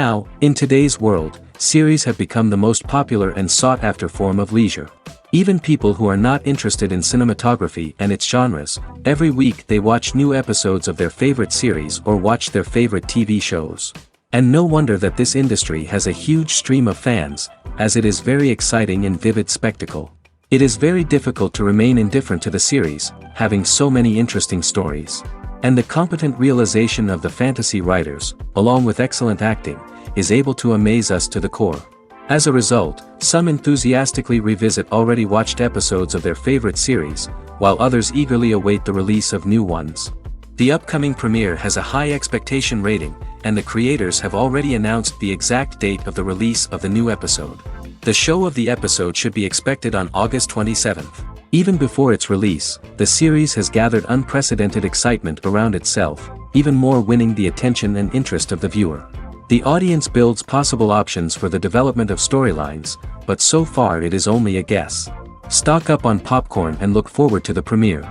Now, in today's world, series have become the most popular and sought-after form of leisure. Even people who are not interested in cinematography and its genres, every week they watch new episodes of their favorite series or watch their favorite TV shows. And no wonder that this industry has a huge stream of fans, as it is very exciting and vivid spectacle. It is very difficult to remain indifferent to the series, having so many interesting stories. And the competent realization of the fantasy writers, along with excellent acting, is able to amaze us to the core. As a result, some enthusiastically revisit already watched episodes of their favorite series, while others eagerly await the release of new ones. The upcoming premiere has a high expectation rating, and the creators have already announced the exact date of the release of the new episode. The show of the episode should be expected on August 27th. Even before its release, the series has gathered unprecedented excitement around itself, even more winning the attention and interest of the viewer. The audience builds possible options for the development of storylines, but so far it is only a guess. Stock up on popcorn and look forward to the premiere.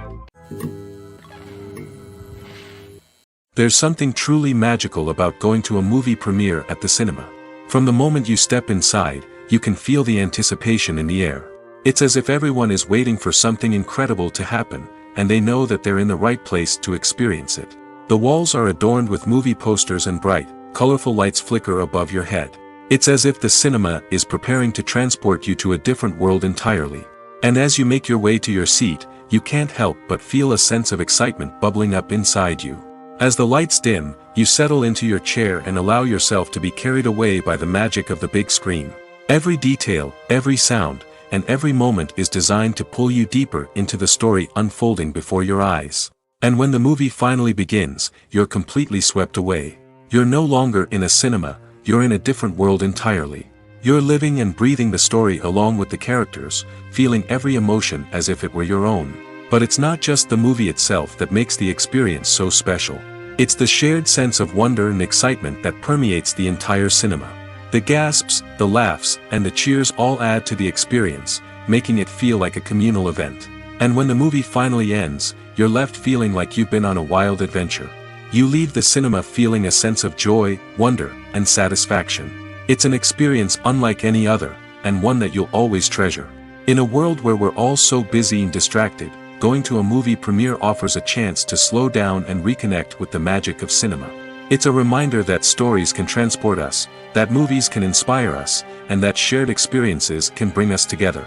There's something truly magical about going to a movie premiere at the cinema. From the moment you step inside, you can feel the anticipation in the air. It's as if everyone is waiting for something incredible to happen, and they know that they're in the right place to experience it. The walls are adorned with movie posters and bright, colorful lights flicker above your head. It's as if the cinema is preparing to transport you to a different world entirely. And as you make your way to your seat, you can't help but feel a sense of excitement bubbling up inside you. As the lights dim, you settle into your chair and allow yourself to be carried away by the magic of the big screen. Every detail, every sound, and every moment is designed to pull you deeper into the story unfolding before your eyes. And when the movie finally begins, you're completely swept away. You're no longer in a cinema, you're in a different world entirely. You're living and breathing the story along with the characters, feeling every emotion as if it were your own. But it's not just the movie itself that makes the experience so special. It's the shared sense of wonder and excitement that permeates the entire cinema. The gasps, the laughs, and the cheers all add to the experience, making it feel like a communal event. And when the movie finally ends, you're left feeling like you've been on a wild adventure. You leave the cinema feeling a sense of joy, wonder, and satisfaction. It's an experience unlike any other, and one that you'll always treasure. In a world where we're all so busy and distracted, going to a movie premiere offers a chance to slow down and reconnect with the magic of cinema. It's a reminder that stories can transport us, that movies can inspire us, and that shared experiences can bring us together.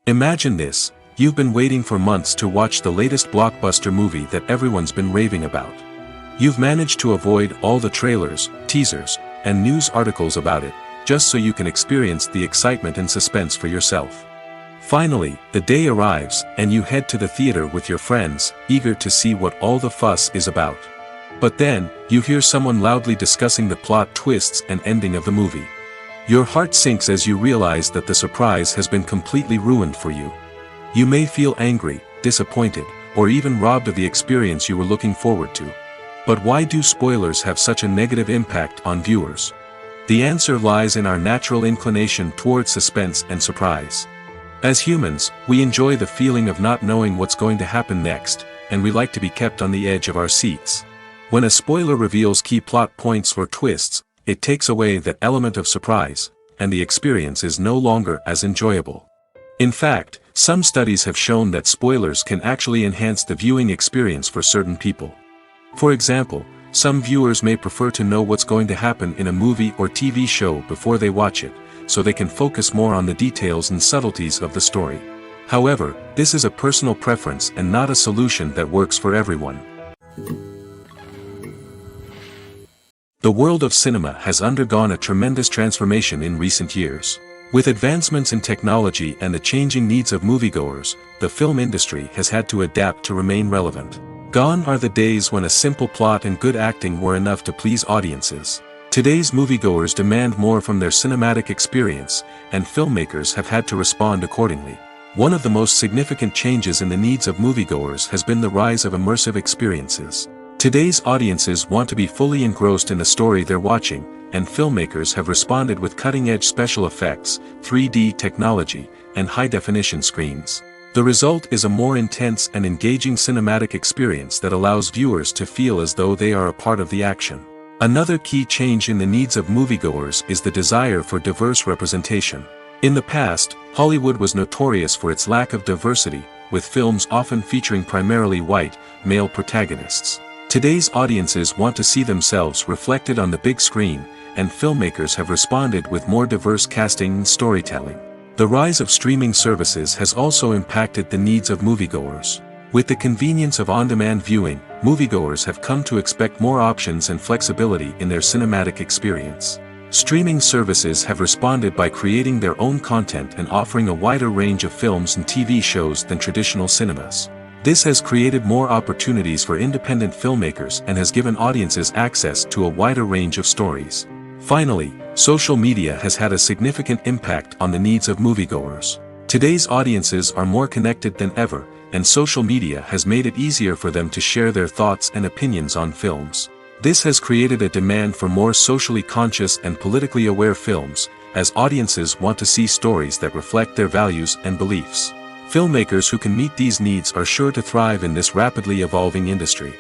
Imagine this, you've been waiting for months to watch the latest blockbuster movie that everyone's been raving about. You've managed to avoid all the trailers, teasers, and news articles about it, just so you can experience the excitement and suspense for yourself. Finally, the day arrives, and you head to the theater with your friends, eager to see what all the fuss is about. But then, you hear someone loudly discussing the plot twists and ending of the movie. Your heart sinks as you realize that the surprise has been completely ruined for you. You may feel angry, disappointed, or even robbed of the experience you were looking forward to. But why do spoilers have such a negative impact on viewers? The answer lies in our natural inclination towards suspense and surprise. As humans, we enjoy the feeling of not knowing what's going to happen next, and we like to be kept on the edge of our seats. When a spoiler reveals key plot points or twists, it takes away that element of surprise, and the experience is no longer as enjoyable. In fact, some studies have shown that spoilers can actually enhance the viewing experience for certain people. For example, some viewers may prefer to know what's going to happen in a movie or TV show before they watch it, so they can focus more on the details and subtleties of the story. However, this is a personal preference and not a solution that works for everyone. The world of cinema has undergone a tremendous transformation in recent years. With advancements in technology and the changing needs of moviegoers, the film industry has had to adapt to remain relevant. Gone are the days when a simple plot and good acting were enough to please audiences. Today's moviegoers demand more from their cinematic experience, and filmmakers have had to respond accordingly. One of the most significant changes in the needs of moviegoers has been the rise of immersive experiences. Today's audiences want to be fully engrossed in the story they're watching, and filmmakers have responded with cutting-edge special effects, 3D technology, and high-definition screens. The result is a more intense and engaging cinematic experience that allows viewers to feel as though they are a part of the action. Another key change in the needs of moviegoers is the desire for diverse representation. In the past, Hollywood was notorious for its lack of diversity, with films often featuring primarily white, male protagonists. Today's audiences want to see themselves reflected on the big screen, and filmmakers have responded with more diverse casting and storytelling. The rise of streaming services has also impacted the needs of moviegoers. With the convenience of on-demand viewing, moviegoers have come to expect more options and flexibility in their cinematic experience. Streaming services have responded by creating their own content and offering a wider range of films and TV shows than traditional cinemas. This has created more opportunities for independent filmmakers and has given audiences access to a wider range of stories. Finally, social media has had a significant impact on the needs of moviegoers. Today's audiences are more connected than ever, and social media has made it easier for them to share their thoughts and opinions on films. This has created a demand for more socially conscious and politically aware films, as audiences want to see stories that reflect their values and beliefs. Filmmakers who can meet these needs are sure to thrive in this rapidly evolving industry.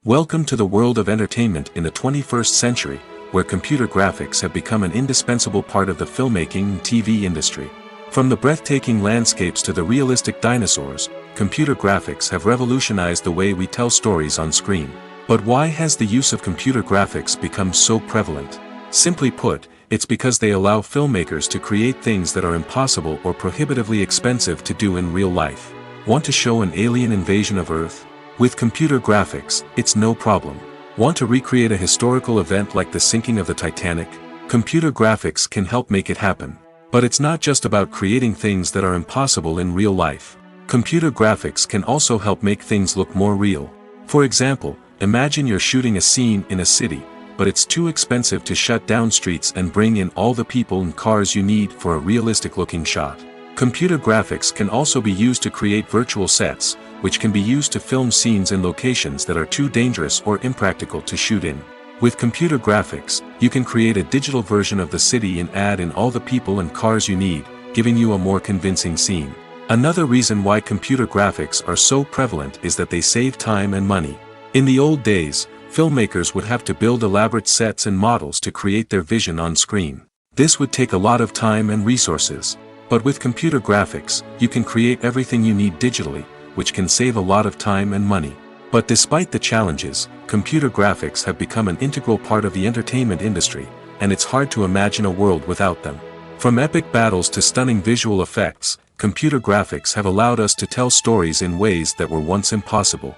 Welcome to the world of entertainment in the 21st century, where computer graphics have become an indispensable part of the filmmaking and TV industry. From the breathtaking landscapes to the realistic dinosaurs, computer graphics have revolutionized the way we tell stories on screen. But why has the use of computer graphics become so prevalent? Simply put, it's because they allow filmmakers to create things that are impossible or prohibitively expensive to do in real life. Want to show an alien invasion of Earth? With computer graphics, it's no problem. Want to recreate a historical event like the sinking of the Titanic? Computer graphics can help make it happen. But it's not just about creating things that are impossible in real life. Computer graphics can also help make things look more real. For example, imagine you're shooting a scene in a city, but it's too expensive to shut down streets and bring in all the people and cars you need for a realistic-looking shot. Computer graphics can also be used to create virtual sets, which can be used to film scenes in locations that are too dangerous or impractical to shoot in. With computer graphics, you can create a digital version of the city and add in all the people and cars you need, giving you a more convincing scene. Another reason why computer graphics are so prevalent is that they save time and money. In the old days, filmmakers would have to build elaborate sets and models to create their vision on screen. This would take a lot of time and resources. But with computer graphics, you can create everything you need digitally, which can save a lot of time and money. But despite the challenges, computer graphics have become an integral part of the entertainment industry, and it's hard to imagine a world without them. From epic battles to stunning visual effects, computer graphics have allowed us to tell stories in ways that were once impossible.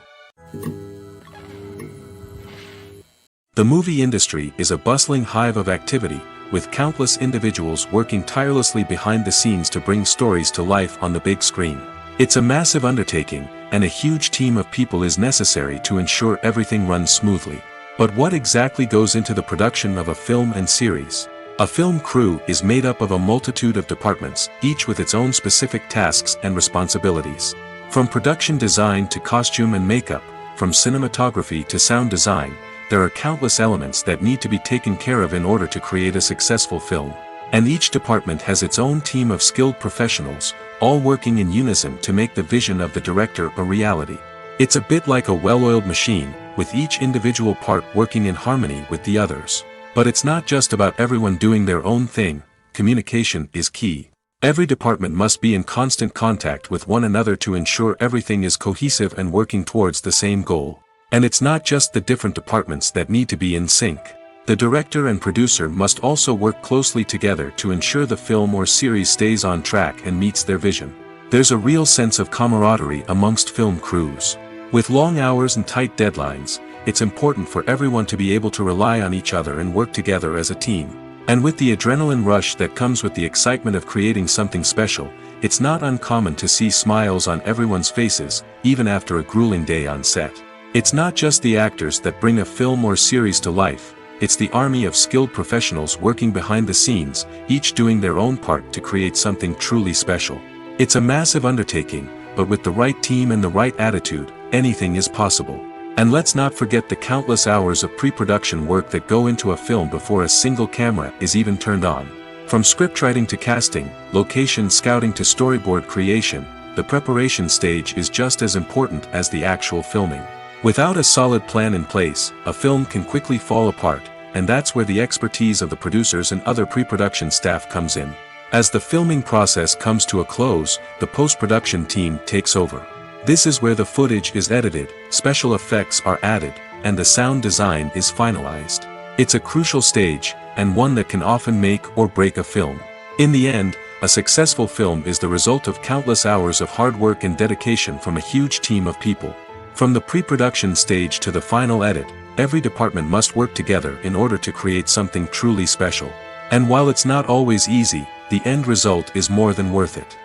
The movie industry is a bustling hive of activity, with countless individuals working tirelessly behind the scenes to bring stories to life on the big screen. It's a massive undertaking, and a huge team of people is necessary to ensure everything runs smoothly. But what exactly goes into the production of a film and series? A film crew is made up of a multitude of departments, each with its own specific tasks and responsibilities. From production design to costume and makeup, from cinematography to sound design, there are countless elements that need to be taken care of in order to create a successful film. And each department has its own team of skilled professionals, all working in unison to make the vision of the director a reality. It's a bit like a well-oiled machine, with each individual part working in harmony with the others. But it's not just about everyone doing their own thing. Communication is key. Every department must be in constant contact with one another to ensure everything is cohesive and working towards the same goal. And it's not just the different departments that need to be in sync. The director and producer must also work closely together to ensure the film or series stays on track and meets their vision. There's a real sense of camaraderie amongst film crews. With long hours and tight deadlines, it's important for everyone to be able to rely on each other and work together as a team. And with the adrenaline rush that comes with the excitement of creating something special, it's not uncommon to see smiles on everyone's faces, even after a grueling day on set. It's not just the actors that bring a film or series to life, it's the army of skilled professionals working behind the scenes, each doing their own part to create something truly special. It's a massive undertaking, but with the right team and the right attitude, anything is possible. And let's not forget the countless hours of pre-production work that go into a film before a single camera is even turned on. From scriptwriting to casting, location scouting to storyboard creation, the preparation stage is just as important as the actual filming. Without a solid plan in place, a film can quickly fall apart, and that's where the expertise of the producers and other pre-production staff comes in. As the filming process comes to a close, the post-production team takes over. This is where the footage is edited, special effects are added, and the sound design is finalized. It's a crucial stage, and one that can often make or break a film. In the end, a successful film is the result of countless hours of hard work and dedication from a huge team of people. From the pre-production stage to the final edit, every department must work together in order to create something truly special. And while it's not always easy, the end result is more than worth it.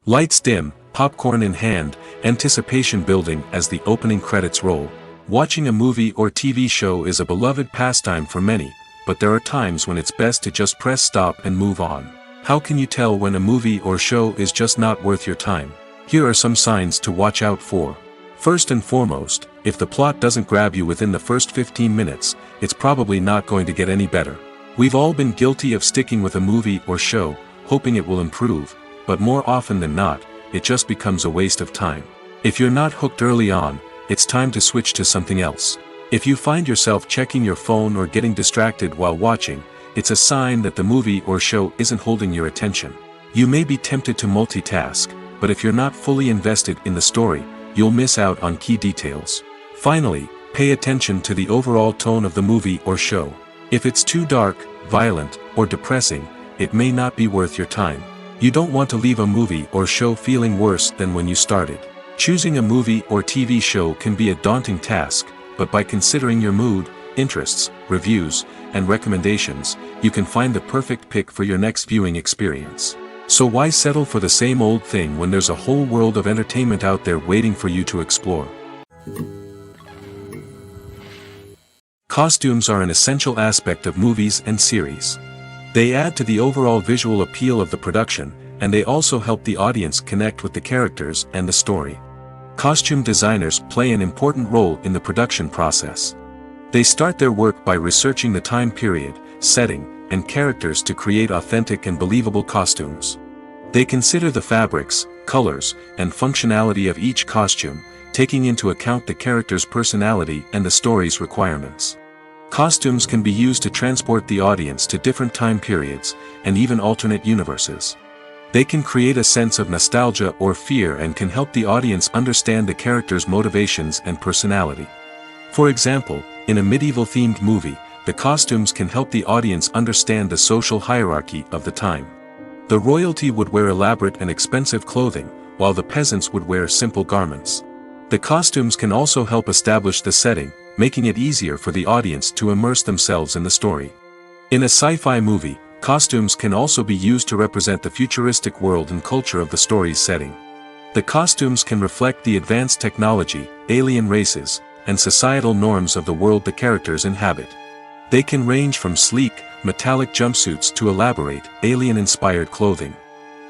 Lights dim, popcorn in hand, anticipation building as the opening credits roll. Watching a movie or TV show is a beloved pastime for many, but there are times when it's best to just press stop and move on. How can you tell when a movie or show is just not worth your time? Here are some signs to watch out for. First and foremost, if the plot doesn't grab you within the first 15 minutes, it's probably not going to get any better. We've all been guilty of sticking with a movie or show, hoping it will improve, but more often than not, it just becomes a waste of time. If you're not hooked early on, it's time to switch to something else. If you find yourself checking your phone or getting distracted while watching, it's a sign that the movie or show isn't holding your attention. You may be tempted to multitask, but if you're not fully invested in the story, you'll miss out on key details. Finally, pay attention to the overall tone of the movie or show. If it's too dark, violent, or depressing, it may not be worth your time. You don't want to leave a movie or show feeling worse than when you started. Choosing a movie or TV show can be a daunting task, but by considering your mood, interests, reviews, and recommendations, you can find the perfect pick for your next viewing experience. So why settle for the same old thing when there's a whole world of entertainment out there waiting for you to explore? Costumes are an essential aspect of movies and series. They add to the overall visual appeal of the production, and they also help the audience connect with the characters and the story. Costume designers play an important role in the production process. They start their work by researching the time period, setting, and characters to create authentic and believable costumes. They consider the fabrics, colors, and functionality of each costume, taking into account the character's personality and the story's requirements. Costumes can be used to transport the audience to different time periods, and even alternate universes. They can create a sense of nostalgia or fear and can help the audience understand the character's motivations and personality. For example, in a medieval-themed movie, the costumes can help the audience understand the social hierarchy of the time. The royalty would wear elaborate and expensive clothing, while the peasants would wear simple garments. The costumes can also help establish the setting, making it easier for the audience to immerse themselves in the story. In a sci-fi movie, costumes can also be used to represent the futuristic world and culture of the story's setting. The costumes can reflect the advanced technology, alien races, and societal norms of the world the characters inhabit. They can range from sleek, metallic jumpsuits to elaborate, alien-inspired clothing.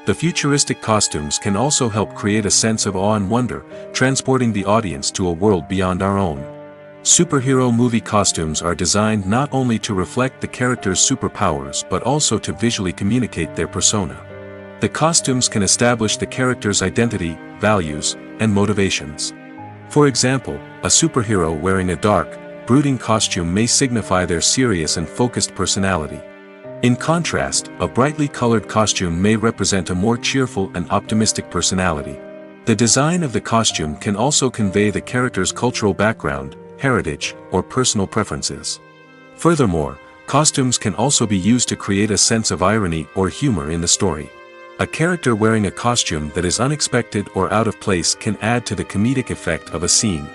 The futuristic costumes can also help create a sense of awe and wonder, transporting the audience to a world beyond our own. Superhero movie costumes are designed not only to reflect the character's superpowers but also to visually communicate their persona. The costumes can establish the character's identity, values, and motivations. For example, a superhero wearing a dark, brooding costume may signify their serious and focused personality. In contrast, a brightly colored costume may represent a more cheerful and optimistic personality. The design of the costume can also convey the character's cultural background, heritage, or personal preferences. Furthermore, costumes can also be used to create a sense of irony or humor in the story. A character wearing a costume that is unexpected or out of place can add to the comedic effect of a scene.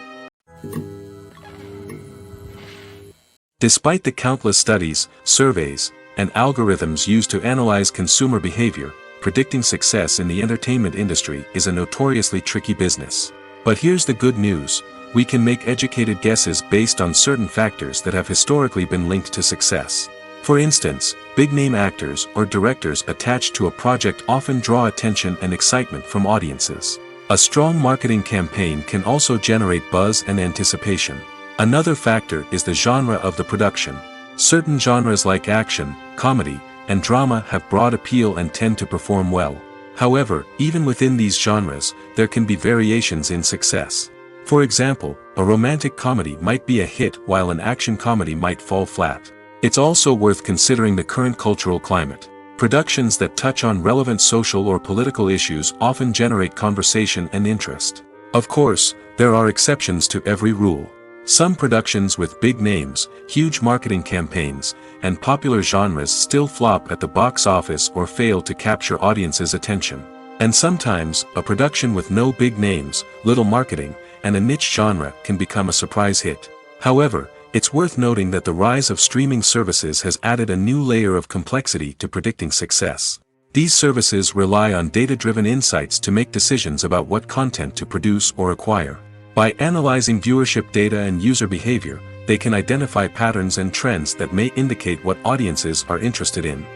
Despite the countless studies, surveys, and algorithms used to analyze consumer behavior, predicting success in the entertainment industry is a notoriously tricky business. But here's the good news: we can make educated guesses based on certain factors that have historically been linked to success. For instance, big-name actors or directors attached to a project often draw attention and excitement from audiences. A strong marketing campaign can also generate buzz and anticipation. Another factor is the genre of the production. Certain genres like action, comedy, and drama have broad appeal and tend to perform well. However, even within these genres, there can be variations in success. For example, a romantic comedy might be a hit while an action comedy might fall flat. It's also worth considering the current cultural climate. Productions that touch on relevant social or political issues often generate conversation and interest. Of course, there are exceptions to every rule. Some productions with big names, huge marketing campaigns, and popular genres still flop at the box office or fail to capture audiences' attention. And sometimes, a production with no big names, little marketing, and a niche genre can become a surprise hit. However, it's worth noting that the rise of streaming services has added a new layer of complexity to predicting success. These services rely on data-driven insights to make decisions about what content to produce or acquire. By analyzing viewership data and user behavior, they can identify patterns and trends that may indicate what audiences are interested in.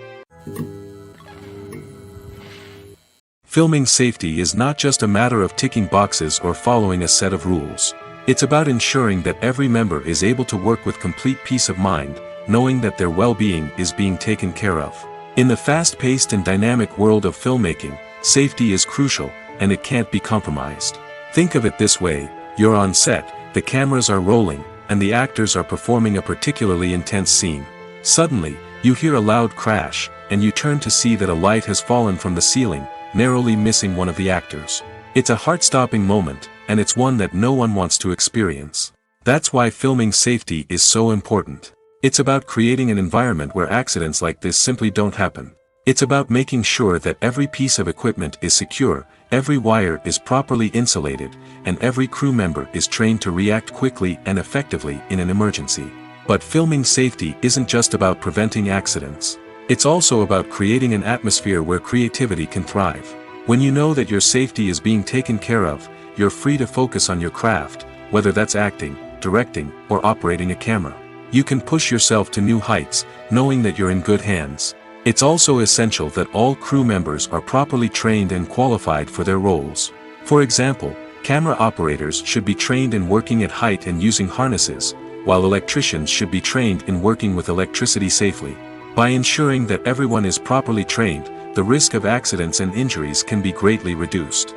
Filming safety is not just a matter of ticking boxes or following a set of rules. It's about ensuring that every member is able to work with complete peace of mind, knowing that their well-being is being taken care of. In the fast-paced and dynamic world of filmmaking, safety is crucial, and it can't be compromised. Think of it this way: you're on set, the cameras are rolling, and the actors are performing a particularly intense scene. Suddenly, you hear a loud crash, and you turn to see that a light has fallen from the ceiling, narrowly missing one of the actors. It's a heart-stopping moment, and it's one that no one wants to experience. That's why filming safety is so important. It's about creating an environment where accidents like this simply don't happen. It's about making sure that every piece of equipment is secure, every wire is properly insulated, and every crew member is trained to react quickly and effectively in an emergency. But filming safety isn't just about preventing accidents. It's also about creating an atmosphere where creativity can thrive. When you know that your safety is being taken care of, you're free to focus on your craft, whether that's acting, directing, or operating a camera. You can push yourself to new heights, knowing that you're in good hands. It's also essential that all crew members are properly trained and qualified for their roles. For example, camera operators should be trained in working at height and using harnesses, while electricians should be trained in working with electricity safely. By ensuring that everyone is properly trained, the risk of accidents and injuries can be greatly reduced.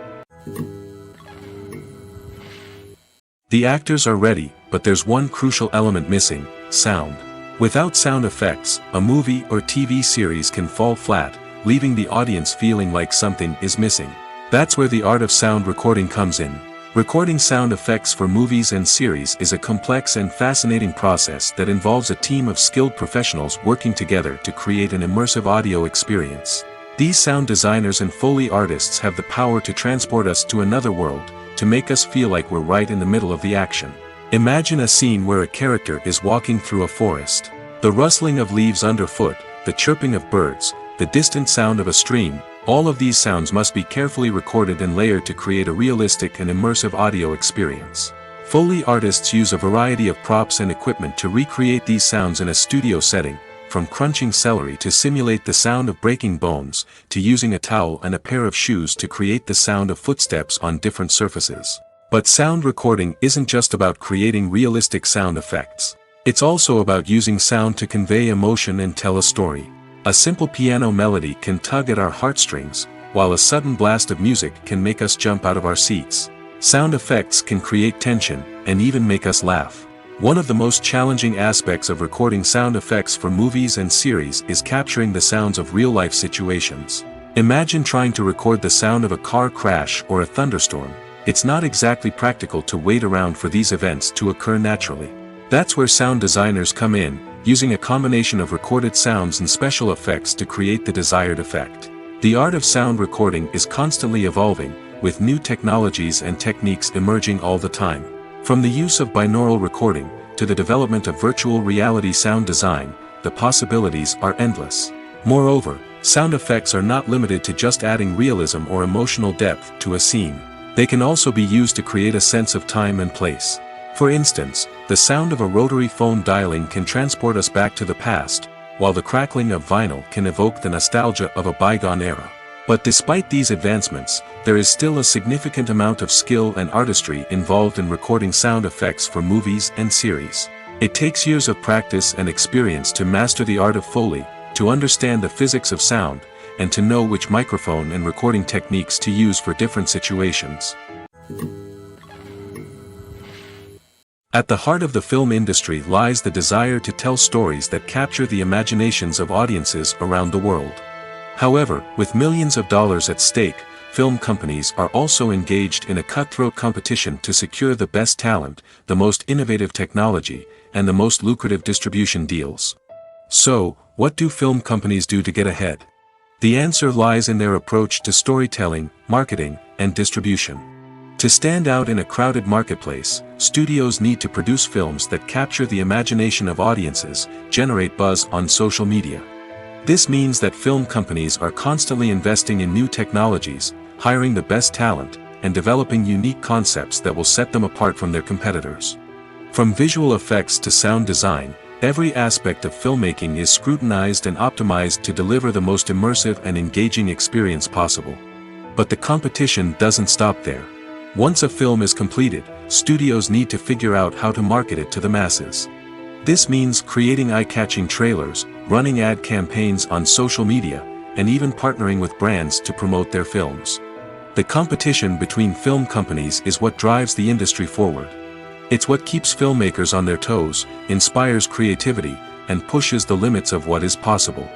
The actors are ready, but there's one crucial element missing: sound. Without sound effects, a movie or TV series can fall flat, leaving the audience feeling like something is missing. That's where the art of sound recording comes in. Recording sound effects for movies and series is a complex and fascinating process that involves a team of skilled professionals working together to create an immersive audio experience. These sound designers and Foley artists have the power to transport us to another world, to make us feel like we're right in the middle of the action. Imagine a scene where a character is walking through a forest. The rustling of leaves underfoot, the chirping of birds, the distant sound of a stream, all of these sounds must be carefully recorded and layered to create a realistic and immersive audio experience. Foley artists use a variety of props and equipment to recreate these sounds in a studio setting, from crunching celery to simulate the sound of breaking bones, to using a towel and a pair of shoes to create the sound of footsteps on different surfaces. But sound recording isn't just about creating realistic sound effects. It's also about using sound to convey emotion and tell a story. A simple piano melody can tug at our heartstrings, while a sudden blast of music can make us jump out of our seats. Sound effects can create tension, and even make us laugh. One of the most challenging aspects of recording sound effects for movies and series is capturing the sounds of real-life situations. Imagine trying to record the sound of a car crash or a thunderstorm. It's not exactly practical to wait around for these events to occur naturally. That's where sound designers come in, using a combination of recorded sounds and special effects to create the desired effect. The art of sound recording is constantly evolving, with new technologies and techniques emerging all the time. From the use of binaural recording, to the development of virtual reality sound design, the possibilities are endless. Moreover, sound effects are not limited to just adding realism or emotional depth to a scene. They can also be used to create a sense of time and place. For instance, the sound of a rotary phone dialing can transport us back to the past, while the crackling of vinyl can evoke the nostalgia of a bygone era. But despite these advancements, there is still a significant amount of skill and artistry involved in recording sound effects for movies and series. It takes years of practice and experience to master the art of Foley, to understand the physics of sound, and to know which microphone and recording techniques to use for different situations. At the heart of the film industry lies the desire to tell stories that capture the imaginations of audiences around the world. However, with millions of dollars at stake, film companies are also engaged in a cutthroat competition to secure the best talent, the most innovative technology, and the most lucrative distribution deals. So, what do film companies do to get ahead? The answer lies in their approach to storytelling, marketing, and distribution. To stand out in a crowded marketplace, studios need to produce films that capture the imagination of audiences, generate buzz on social media. This means that film companies are constantly investing in new technologies, hiring the best talent, and developing unique concepts that will set them apart from their competitors. From visual effects to sound design, every aspect of filmmaking is scrutinized and optimized to deliver the most immersive and engaging experience possible. But the competition doesn't stop there. Once a film is completed, studios need to figure out how to market it to the masses. This means creating eye-catching trailers, running ad campaigns on social media, and even partnering with brands to promote their films. The competition between film companies is what drives the industry forward. It's what keeps filmmakers on their toes, inspires creativity, and pushes the limits of what is possible.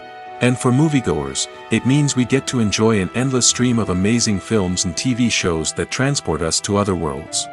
And for moviegoers, it means we get to enjoy an endless stream of amazing films and TV shows that transport us to other worlds.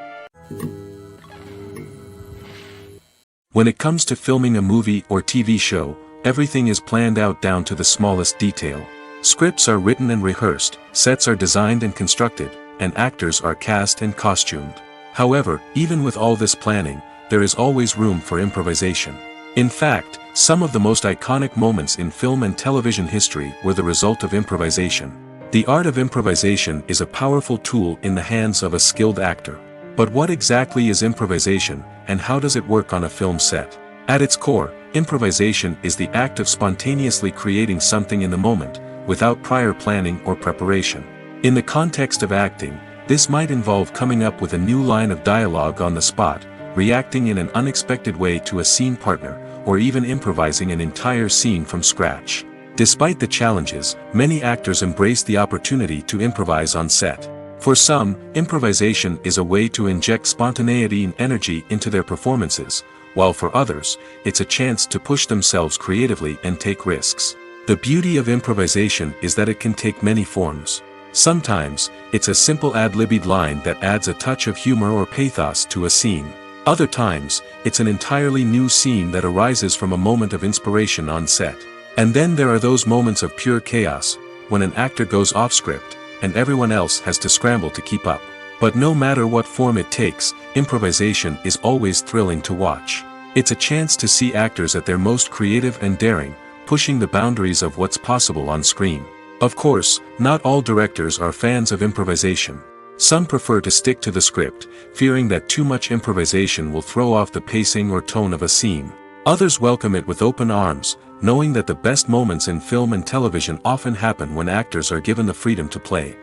When it comes to filming a movie or TV show, everything is planned out down to the smallest detail. Scripts are written and rehearsed, sets are designed and constructed, and actors are cast and costumed. However, even with all this planning, there is always room for improvisation. In fact, some of the most iconic moments in film and television history were the result of improvisation. The art of improvisation is a powerful tool in the hands of a skilled actor. But what exactly is improvisation, and how does it work on a film set? At its core, improvisation is the act of spontaneously creating something in the moment, without prior planning or preparation. In the context of acting, this might involve coming up with a new line of dialogue on the spot, reacting in an unexpected way to a scene partner, or even improvising an entire scene from scratch. Despite the challenges, many actors embrace the opportunity to improvise on set. For some, improvisation is a way to inject spontaneity and energy into their performances, while for others, it's a chance to push themselves creatively and take risks. The beauty of improvisation is that it can take many forms. Sometimes, it's a simple ad-libbed line that adds a touch of humor or pathos to a scene. Other times, it's an entirely new scene that arises from a moment of inspiration on set. And then there are those moments of pure chaos, when an actor goes off script, and everyone else has to scramble to keep up. But no matter what form it takes, improvisation is always thrilling to watch. It's a chance to see actors at their most creative and daring, pushing the boundaries of what's possible on screen. Of course, not all directors are fans of improvisation. Some prefer to stick to the script, fearing that too much improvisation will throw off the pacing or tone of a scene. Others welcome it with open arms, knowing that the best moments in film and television often happen when actors are given the freedom to play.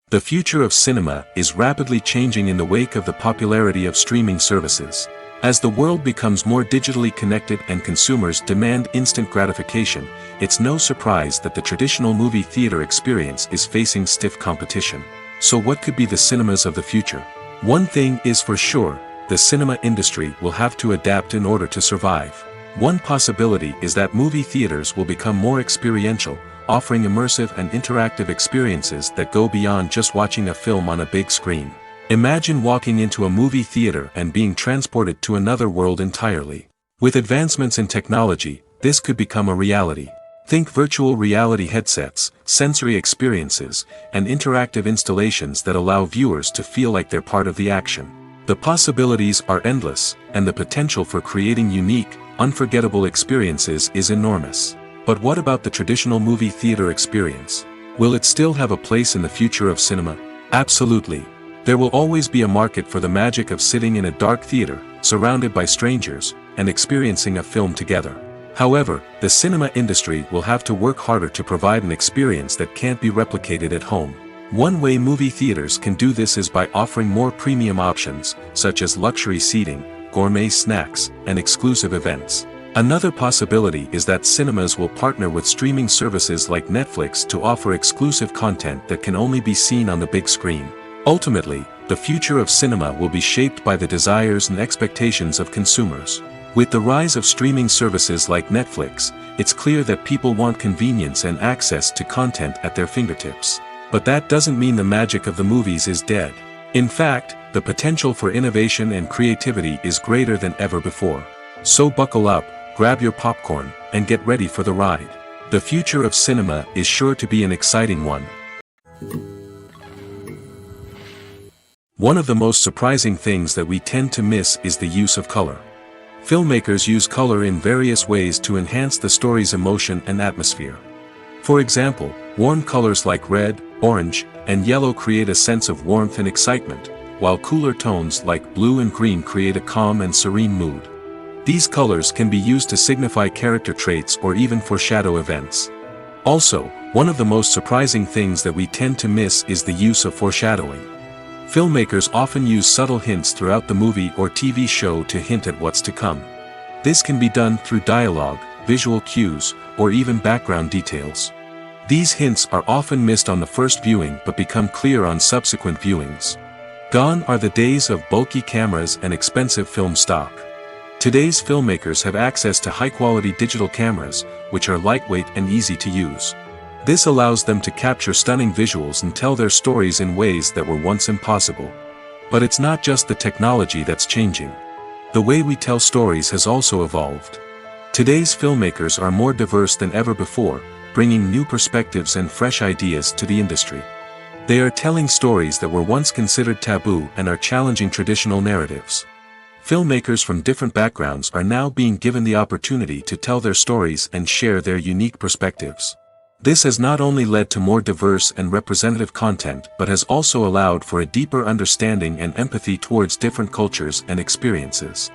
The future of cinema is rapidly changing in the wake of the popularity of streaming services. As the world becomes more digitally connected and consumers demand instant gratification, it's no surprise that the traditional movie theater experience is facing stiff competition. So what could be the cinemas of the future? One thing is for sure, the cinema industry will have to adapt in order to survive. One possibility is that movie theaters will become more experiential, offering immersive and interactive experiences that go beyond just watching a film on a big screen. Imagine walking into a movie theater and being transported to another world entirely. With advancements in technology, this could become a reality. Think virtual reality headsets, sensory experiences, and interactive installations that allow viewers to feel like they're part of the action. The possibilities are endless, and the potential for creating unique, unforgettable experiences is enormous. But what about the traditional movie theater experience? Will it still have a place in the future of cinema? Absolutely. There will always be a market for the magic of sitting in a dark theater, surrounded by strangers, and experiencing a film together. However, the cinema industry will have to work harder to provide an experience that can't be replicated at home. One way movie theaters can do this is by offering more premium options, such as luxury seating, gourmet snacks, and exclusive events. Another possibility is that cinemas will partner with streaming services like Netflix to offer exclusive content that can only be seen on the big screen. Ultimately, the future of cinema will be shaped by the desires and expectations of consumers. With the rise of streaming services like Netflix, it's clear that people want convenience and access to content at their fingertips. But that doesn't mean the magic of the movies is dead. In fact, the potential for innovation and creativity is greater than ever before. So buckle up, grab your popcorn, and get ready for the ride. The future of cinema is sure to be an exciting one. One of the most surprising things that we tend to miss is the use of color. Filmmakers use color in various ways to enhance the story's emotion and atmosphere. For example, warm colors like red, orange, and yellow create a sense of warmth and excitement, while cooler tones like blue and green create a calm and serene mood. These colors can be used to signify character traits or even foreshadow events. Also, one of the most surprising things that we tend to miss is the use of foreshadowing. Filmmakers often use subtle hints throughout the movie or TV show to hint at what's to come. This can be done through dialogue, visual cues, or even background details. These hints are often missed on the first viewing but become clear on subsequent viewings. Gone are the days of bulky cameras and expensive film stock. Today's filmmakers have access to high-quality digital cameras, which are lightweight and easy to use. This allows them to capture stunning visuals and tell their stories in ways that were once impossible. But it's not just the technology that's changing. The way we tell stories has also evolved. Today's filmmakers are more diverse than ever before, bringing new perspectives and fresh ideas to the industry. They are telling stories that were once considered taboo and are challenging traditional narratives. Filmmakers from different backgrounds are now being given the opportunity to tell their stories and share their unique perspectives. This has not only led to more diverse and representative content but has also allowed for a deeper understanding and empathy towards different cultures and experiences.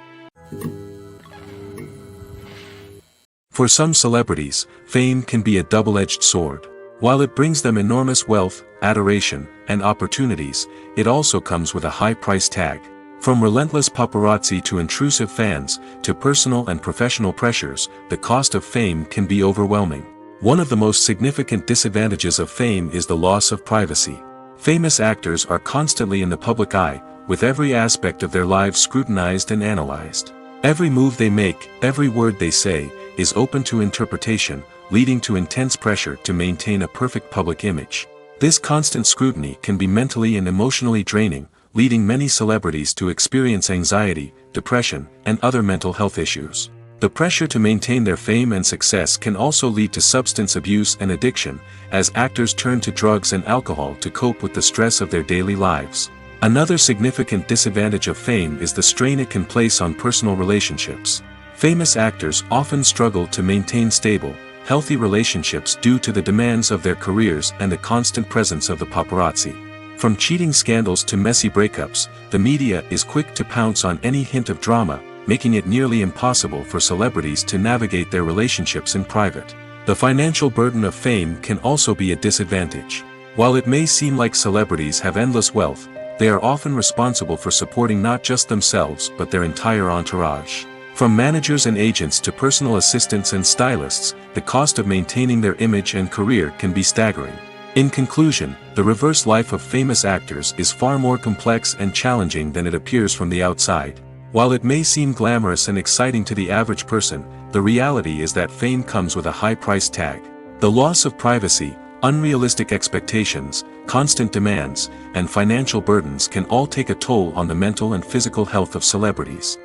For some celebrities, fame can be a double-edged sword. While it brings them enormous wealth, adoration, and opportunities, it also comes with a high price tag. From relentless paparazzi to intrusive fans, to personal and professional pressures, the cost of fame can be overwhelming. One of the most significant disadvantages of fame is the loss of privacy. Famous actors are constantly in the public eye, with every aspect of their lives scrutinized and analyzed. Every move they make, every word they say, is open to interpretation, leading to intense pressure to maintain a perfect public image. This constant scrutiny can be mentally and emotionally draining, leading many celebrities to experience anxiety, depression, and other mental health issues. The pressure to maintain their fame and success can also lead to substance abuse and addiction, as actors turn to drugs and alcohol to cope with the stress of their daily lives. Another significant disadvantage of fame is the strain it can place on personal relationships. Famous actors often struggle to maintain stable, healthy relationships due to the demands of their careers and the constant presence of the paparazzi. From cheating scandals to messy breakups, the media is quick to pounce on any hint of drama, making it nearly impossible for celebrities to navigate their relationships in private. The financial burden of fame can also be a disadvantage. While it may seem like celebrities have endless wealth, they are often responsible for supporting not just themselves but their entire entourage. From managers and agents to personal assistants and stylists, the cost of maintaining their image and career can be staggering. In conclusion, the reverse life of famous actors is far more complex and challenging than it appears from the outside. While it may seem glamorous and exciting to the average person, the reality is that fame comes with a high price tag. The loss of privacy, unrealistic expectations, constant demands, and financial burdens can all take a toll on the mental and physical health of celebrities.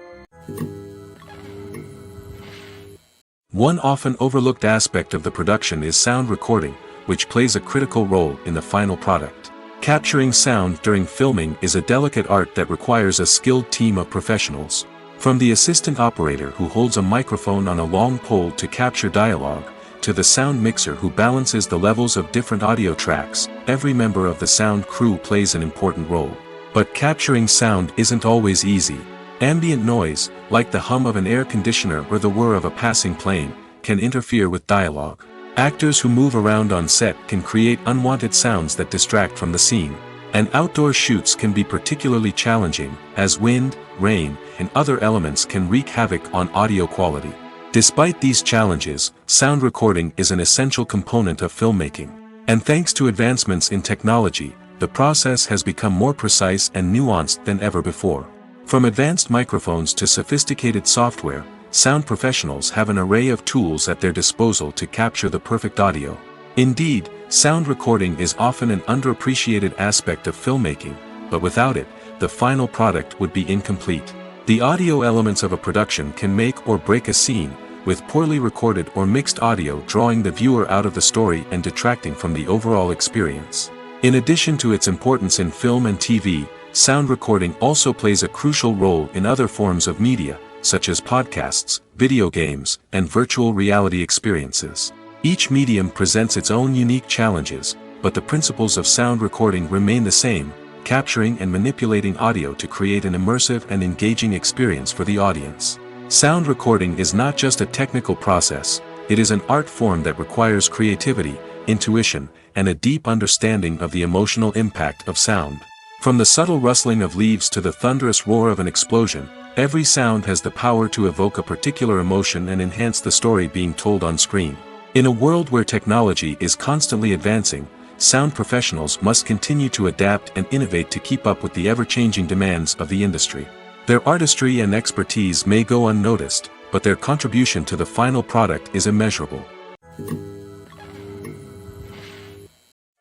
One often overlooked aspect of the production is sound recording, which plays a critical role in the final product. Capturing sound during filming is a delicate art that requires a skilled team of professionals. From the assistant operator who holds a microphone on a long pole to capture dialogue, to the sound mixer who balances the levels of different audio tracks, every member of the sound crew plays an important role. But capturing sound isn't always easy. Ambient noise, like the hum of an air conditioner or the whir of a passing plane, can interfere with dialogue. Actors who move around on set can create unwanted sounds that distract from the scene. And outdoor shoots can be particularly challenging, as wind, rain, and other elements can wreak havoc on audio quality. Despite these challenges, sound recording is an essential component of filmmaking. And thanks to advancements in technology, the process has become more precise and nuanced than ever before. From advanced microphones to sophisticated software, sound professionals have an array of tools at their disposal to capture the perfect audio. Indeed, sound recording is often an underappreciated aspect of filmmaking, but without it, the final product would be incomplete. The audio elements of a production can make or break a scene, with poorly recorded or mixed audio drawing the viewer out of the story and detracting from the overall experience. In addition to its importance in film and TV, sound recording also plays a crucial role in other forms of media, such as podcasts, video games, and virtual reality experiences. Each medium presents its own unique challenges, but the principles of sound recording remain the same, capturing and manipulating audio to create an immersive and engaging experience for the audience. Sound recording is not just a technical process, it is an art form that requires creativity, intuition, and a deep understanding of the emotional impact of sound. From the subtle rustling of leaves to the thunderous roar of an explosion, every sound has the power to evoke a particular emotion and enhance the story being told on screen. In a world where technology is constantly advancing, sound professionals must continue to adapt and innovate to keep up with the ever-changing demands of the industry. Their artistry and expertise may go unnoticed, but their contribution to the final product is immeasurable.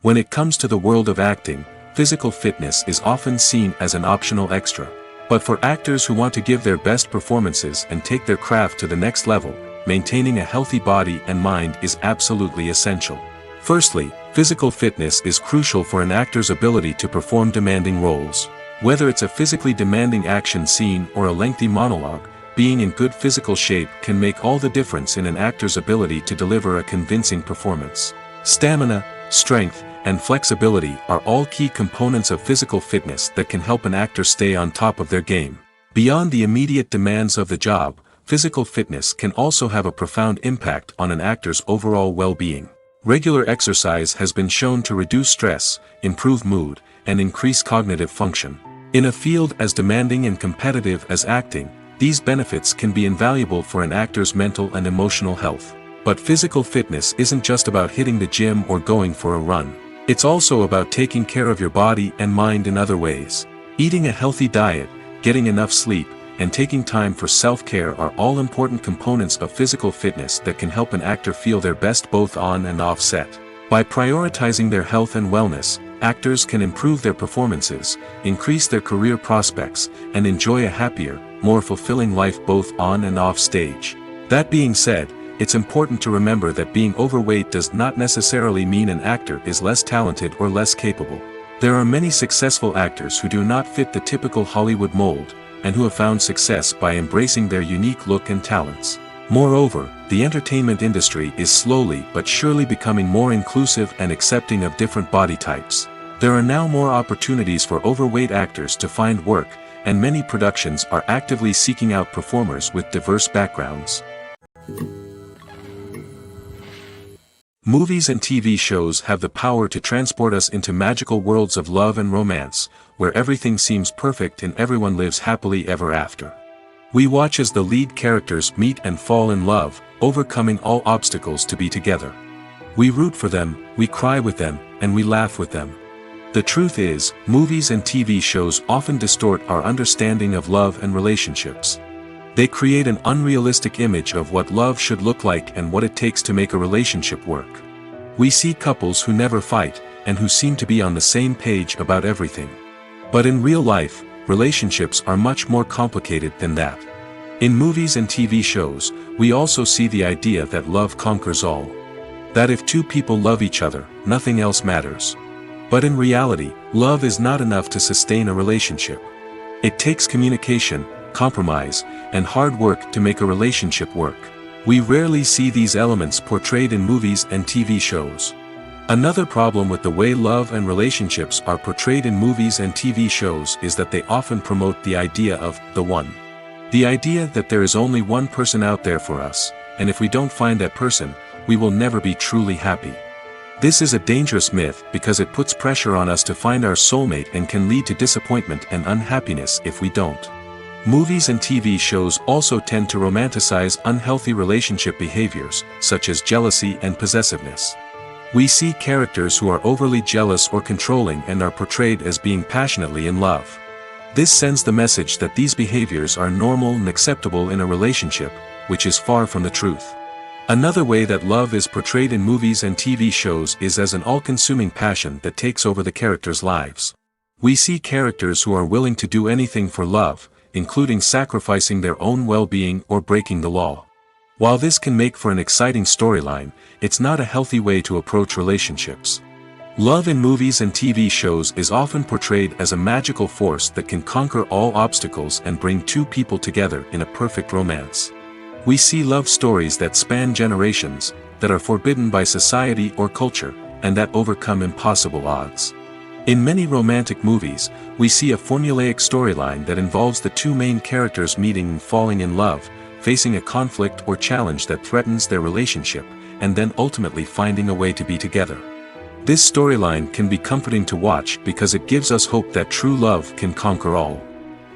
When it comes to the world of acting, physical fitness is often seen as an optional extra. But for actors who want to give their best performances and take their craft to the next level, maintaining a healthy body and mind is absolutely essential. Firstly, physical fitness is crucial for an actor's ability to perform demanding roles. Whether it's a physically demanding action scene or a lengthy monologue, being in good physical shape can make all the difference in an actor's ability to deliver a convincing performance. Stamina, strength, and flexibility are all key components of physical fitness that can help an actor stay on top of their game. Beyond the immediate demands of the job, physical fitness can also have a profound impact on an actor's overall well-being. Regular exercise has been shown to reduce stress, improve mood, and increase cognitive function. In a field as demanding and competitive as acting, these benefits can be invaluable for an actor's mental and emotional health. But physical fitness isn't just about hitting the gym or going for a run. It's also about taking care of your body and mind in other ways. Eating a healthy diet, getting enough sleep, and taking time for self-care are all important components of physical fitness that can help an actor feel their best both on and off set. By prioritizing their health and wellness, actors can improve their performances, increase their career prospects, and enjoy a happier, more fulfilling life both on and off stage. That being said, it's important to remember that being overweight does not necessarily mean an actor is less talented or less capable. There are many successful actors who do not fit the typical Hollywood mold, and who have found success by embracing their unique look and talents. Moreover, the entertainment industry is slowly but surely becoming more inclusive and accepting of different body types. There are now more opportunities for overweight actors to find work, and many productions are actively seeking out performers with diverse backgrounds. Movies and TV shows have the power to transport us into magical worlds of love and romance, where everything seems perfect and everyone lives happily ever after. We watch as the lead characters meet and fall in love, overcoming all obstacles to be together. We root for them, we cry with them, and we laugh with them. The truth is, movies and TV shows often distort our understanding of love and relationships. They create an unrealistic image of what love should look like and what it takes to make a relationship work. We see couples who never fight, and who seem to be on the same page about everything. But in real life, relationships are much more complicated than that. In movies and TV shows, we also see the idea that love conquers all. That if two people love each other, nothing else matters. But in reality, love is not enough to sustain a relationship. It takes communication, compromise, and hard work to make a relationship work. We rarely see these elements portrayed in movies and TV shows. Another problem with the way love and relationships are portrayed in movies and TV shows is that they often promote the idea of the one. The idea that there is only one person out there for us, and if we don't find that person, we will never be truly happy. This is a dangerous myth because it puts pressure on us to find our soulmate and can lead to disappointment and unhappiness if we don't. Movies and TV shows also tend to romanticize unhealthy relationship behaviors, such as jealousy and possessiveness. We see characters who are overly jealous or controlling and are portrayed as being passionately in love. This sends the message that these behaviors are normal and acceptable in a relationship, which is far from the truth. Another way that love is portrayed in movies and TV shows is as an all-consuming passion that takes over the characters' lives. We see characters who are willing to do anything for love, including sacrificing their own well-being or breaking the law. While this can make for an exciting storyline, it's not a healthy way to approach relationships. Love in movies and TV shows is often portrayed as a magical force that can conquer all obstacles and bring two people together in a perfect romance. We see love stories that span generations, that are forbidden by society or culture, and that overcome impossible odds. In many romantic movies, we see a formulaic storyline that involves the two main characters meeting and falling in love, facing a conflict or challenge that threatens their relationship, and then ultimately finding a way to be together. This storyline can be comforting to watch because it gives us hope that true love can conquer all.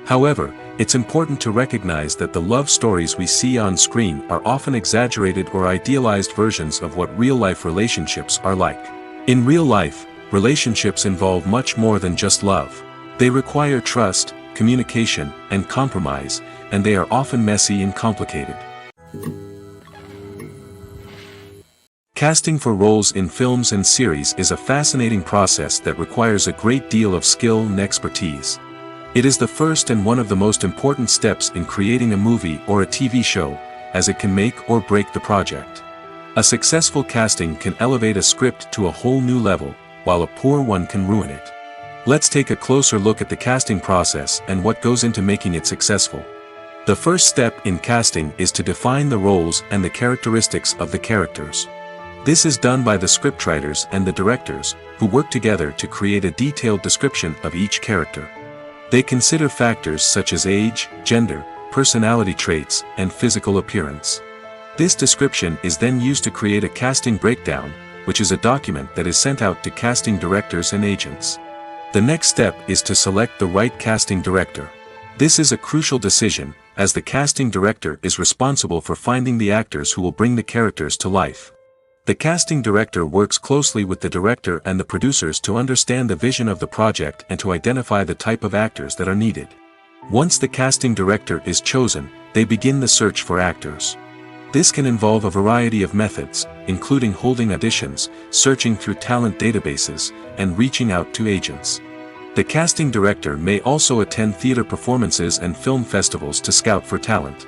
However, it's important to recognize that the love stories we see on screen are often exaggerated or idealized versions of what real-life relationships are like. In real life, relationships involve much more than just love. They require trust, communication, and compromise, and they are often messy and complicated. Casting for roles in films and series is a fascinating process that requires a great deal of skill and expertise. It is the first and one of the most important steps in creating a movie or a TV show, as it can make or break the project. A successful casting can elevate a script to a whole new level, while a poor one can ruin it. Let's take a closer look at the casting process and what goes into making it successful. The first step in casting is to define the roles and the characteristics of the characters. This is done by the scriptwriters and the directors, who work together to create a detailed description of each character. They consider factors such as age, gender, personality traits, and physical appearance. This description is then used to create a casting breakdown, which is a document that is sent out to casting directors and agents. The next step is to select the right casting director. This is a crucial decision, as the casting director is responsible for finding the actors who will bring the characters to life. The casting director works closely with the director and the producers to understand the vision of the project and to identify the type of actors that are needed. Once the casting director is chosen, they begin the search for actors. This can involve a variety of methods, including holding auditions, searching through talent databases, and reaching out to agents. The casting director may also attend theater performances and film festivals to scout for talent.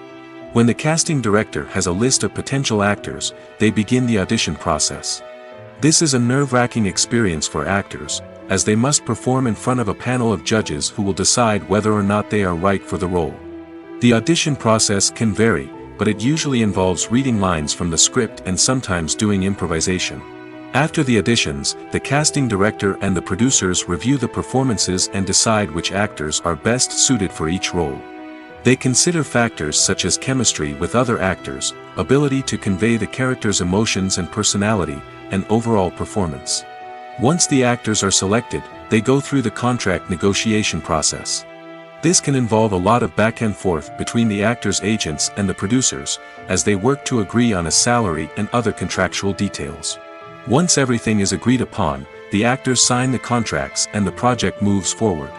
When the casting director has a list of potential actors, they begin the audition process. This is a nerve-wracking experience for actors, as they must perform in front of a panel of judges who will decide whether or not they are right for the role. The audition process can vary, but it usually involves reading lines from the script and sometimes doing improvisation. After the auditions, the casting director and the producers review the performances and decide which actors are best suited for each role. They consider factors such as chemistry with other actors, ability to convey the character's emotions and personality, and overall performance. Once the actors are selected, they go through the contract negotiation process. This can involve a lot of back and forth between the actors' agents and the producers, as they work to agree on a salary and other contractual details. Once everything is agreed upon, the actors sign the contracts and the project moves forward.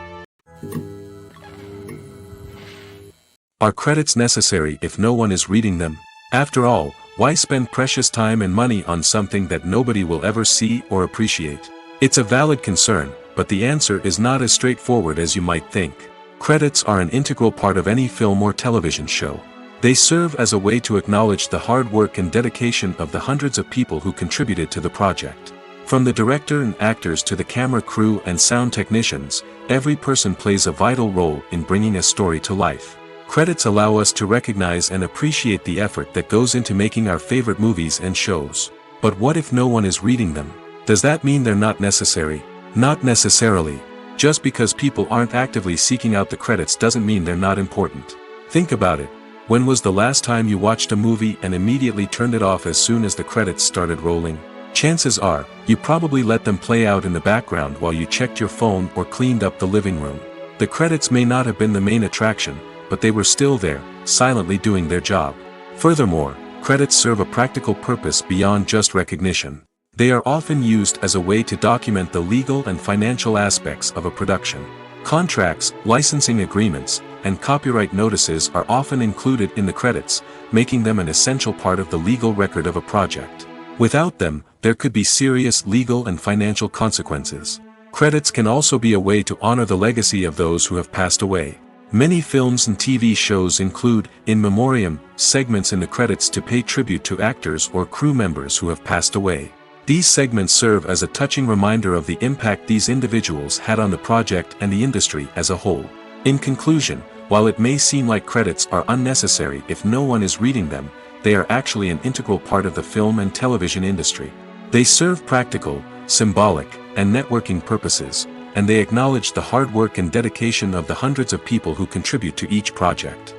Are credits necessary if no one is reading them? After all, why spend precious time and money on something that nobody will ever see or appreciate? It's a valid concern, but the answer is not as straightforward as you might think. Credits are an integral part of any film or television show. They serve as a way to acknowledge the hard work and dedication of the hundreds of people who contributed to the project. From the director and actors to the camera crew and sound technicians, every person plays a vital role in bringing a story to life. Credits allow us to recognize and appreciate the effort that goes into making our favorite movies and shows. But what if no one is reading them? Does that mean they're not necessary? Not necessarily. Just because people aren't actively seeking out the credits doesn't mean they're not important. Think about it. When was the last time you watched a movie and immediately turned it off as soon as the credits started rolling? Chances are, you probably let them play out in the background while you checked your phone or cleaned up the living room. The credits may not have been the main attraction, but they were still there, silently doing their job. Furthermore, credits serve a practical purpose beyond just recognition. They are often used as a way to document the legal and financial aspects of a production. Contracts, licensing agreements, and copyright notices are often included in the credits, making them an essential part of the legal record of a project. Without them, there could be serious legal and financial consequences. Credits can also be a way to honor the legacy of those who have passed away. Many films and TV shows include, in memoriam, segments in the credits to pay tribute to actors or crew members who have passed away. These segments serve as a touching reminder of the impact these individuals had on the project and the industry as a whole. In conclusion, while it may seem like credits are unnecessary if no one is reading them, they are actually an integral part of the film and television industry. They serve practical, symbolic, and networking purposes, and they acknowledge the hard work and dedication of the hundreds of people who contribute to each project.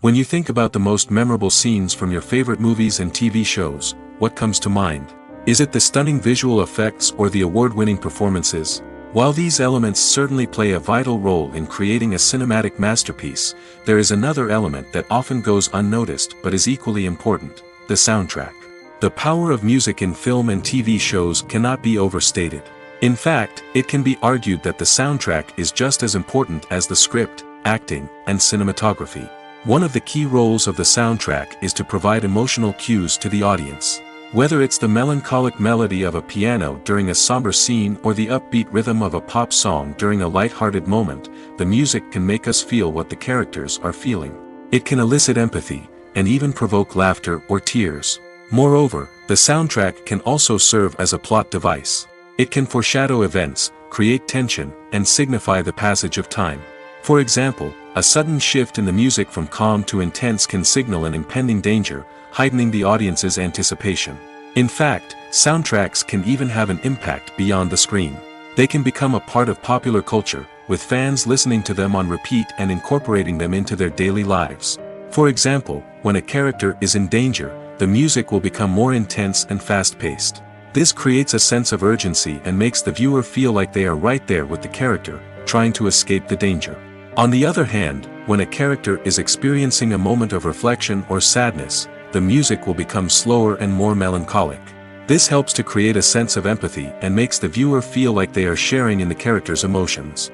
When you think about the most memorable scenes from your favorite movies and TV shows, what comes to mind? Is it the stunning visual effects or the award-winning performances? While these elements certainly play a vital role in creating a cinematic masterpiece, there is another element that often goes unnoticed but is equally important: the soundtrack. The power of music in film and TV shows cannot be overstated. In fact, it can be argued that the soundtrack is just as important as the script, acting, and cinematography. One of the key roles of the soundtrack is to provide emotional cues to the audience. Whether it's the melancholic melody of a piano during a somber scene or the upbeat rhythm of a pop song during a light-hearted moment, the music can make us feel what the characters are feeling. It can elicit empathy, and even provoke laughter or tears. Moreover, the soundtrack can also serve as a plot device. It can foreshadow events, create tension, and signify the passage of time. For example, a sudden shift in the music from calm to intense can signal an impending danger, heightening the audience's anticipation. In fact, soundtracks can even have an impact beyond the screen. They can become a part of popular culture, with fans listening to them on repeat and incorporating them into their daily lives. For example, when a character is in danger, the music will become more intense and fast-paced. This creates a sense of urgency and makes the viewer feel like they are right there with the character, trying to escape the danger. On the other hand, when a character is experiencing a moment of reflection or sadness, the music will become slower and more melancholic. This helps to create a sense of empathy and makes the viewer feel like they are sharing in the character's emotions.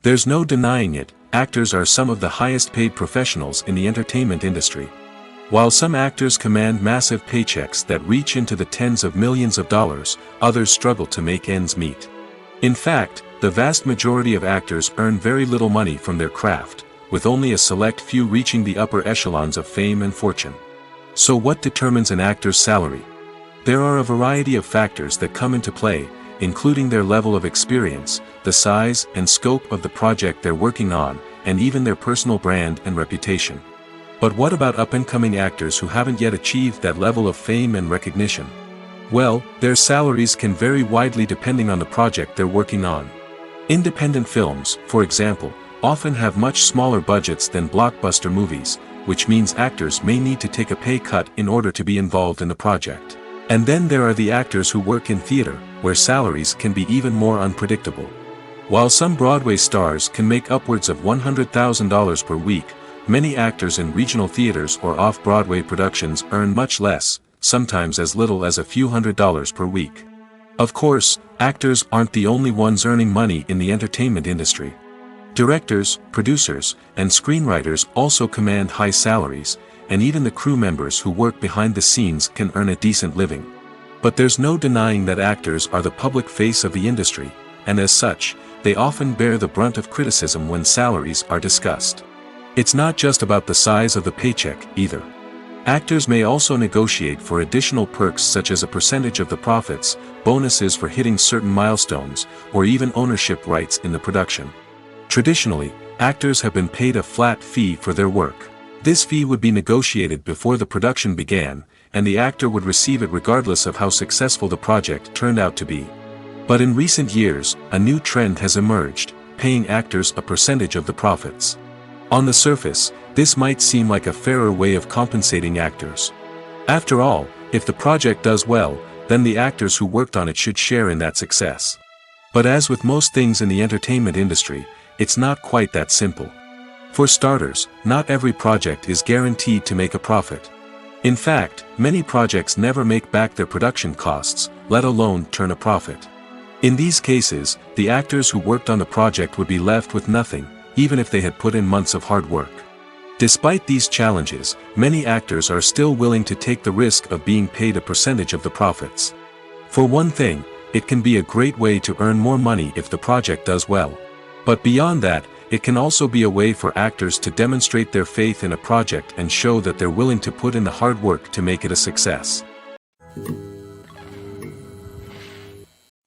There's no denying it, actors are some of the highest paid professionals in the entertainment industry. While some actors command massive paychecks that reach into the tens of millions of dollars, others struggle to make ends meet. In fact, the vast majority of actors earn very little money from their craft, with only a select few reaching the upper echelons of fame and fortune. So what determines an actor's salary? There are a variety of factors that come into play, including their level of experience, the size and scope of the project they're working on, and even their personal brand and reputation. But what about up-and-coming actors who haven't yet achieved that level of fame and recognition? Well, their salaries can vary widely depending on the project they're working on. Independent films, for example, often have much smaller budgets than blockbuster movies, which means actors may need to take a pay cut in order to be involved in the project. And then there are the actors who work in theater, where salaries can be even more unpredictable. While some Broadway stars can make upwards of $100,000 per week, many actors in regional theaters or off-Broadway productions earn much less, sometimes as little as a few $100s per week. Of course, actors aren't the only ones earning money in the entertainment industry. Directors, producers, and screenwriters also command high salaries, and even the crew members who work behind the scenes can earn a decent living. But there's no denying that actors are the public face of the industry, and as such, they often bear the brunt of criticism when salaries are discussed. It's not just about the size of the paycheck, either. Actors may also negotiate for additional perks such as a percentage of the profits, bonuses for hitting certain milestones, or even ownership rights in the production. Traditionally, actors have been paid a flat fee for their work. This fee would be negotiated before the production began, and the actor would receive it regardless of how successful the project turned out to be. But in recent years, a new trend has emerged, paying actors a percentage of the profits. On the surface, this might seem like a fairer way of compensating actors. After all, if the project does well, then the actors who worked on it should share in that success. But as with most things in the entertainment industry, it's not quite that simple. For starters, not every project is guaranteed to make a profit. In fact, many projects never make back their production costs, let alone turn a profit. In these cases, the actors who worked on the project would be left with nothing, even if they had put in months of hard work. Despite these challenges, many actors are still willing to take the risk of being paid a percentage of the profits. For one thing, it can be a great way to earn more money if the project does well. But beyond that, it can also be a way for actors to demonstrate their faith in a project and show that they're willing to put in the hard work to make it a success.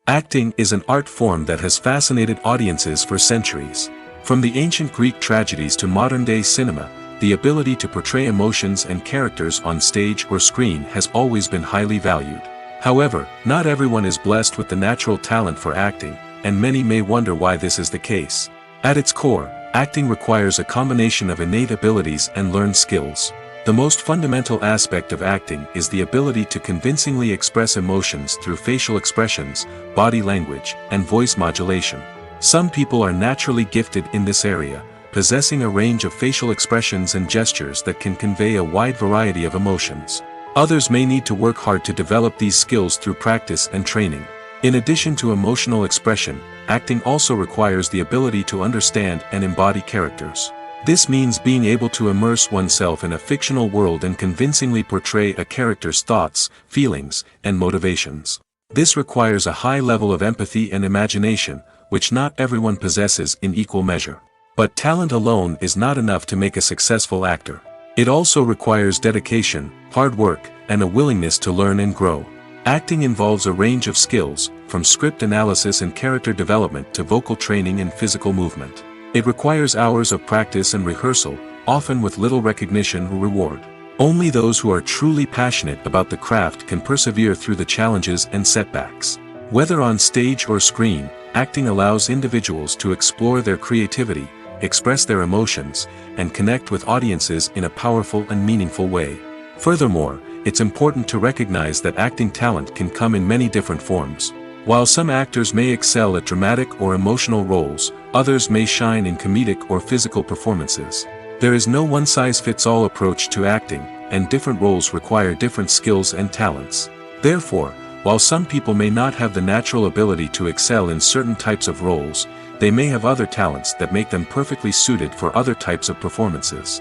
Acting is an art form that has fascinated audiences for centuries. From the ancient Greek tragedies to modern-day cinema, the ability to portray emotions and characters on stage or screen has always been highly valued. However, not everyone is blessed with the natural talent for acting, and many may wonder why this is the case. At its core, acting requires a combination of innate abilities and learned skills. The most fundamental aspect of acting is the ability to convincingly express emotions through facial expressions, body language, and voice modulation. Some people are naturally gifted in this area, possessing a range of facial expressions and gestures that can convey a wide variety of emotions. Others may need to work hard to develop these skills through practice and training. In addition to emotional expression, acting also requires the ability to understand and embody characters. This means being able to immerse oneself in a fictional world and convincingly portray a character's thoughts, feelings, and motivations. This requires a high level of empathy and imagination, which not everyone possesses in equal measure. But talent alone is not enough to make a successful actor. It also requires dedication, hard work, and a willingness to learn and grow. Acting involves a range of skills, from script analysis and character development to vocal training and physical movement. It requires hours of practice and rehearsal, often with little recognition or reward. Only those who are truly passionate about the craft can persevere through the challenges and setbacks. Whether on stage or screen, acting allows individuals to explore their creativity, express their emotions, and connect with audiences in a powerful and meaningful way. Furthermore, it's important to recognize that acting talent can come in many different forms. While some actors may excel at dramatic or emotional roles, others may shine in comedic or physical performances. There is no one-size-fits-all approach to acting, and different roles require different skills and talents. Therefore, while some people may not have the natural ability to excel in certain types of roles, they may have other talents that make them perfectly suited for other types of performances.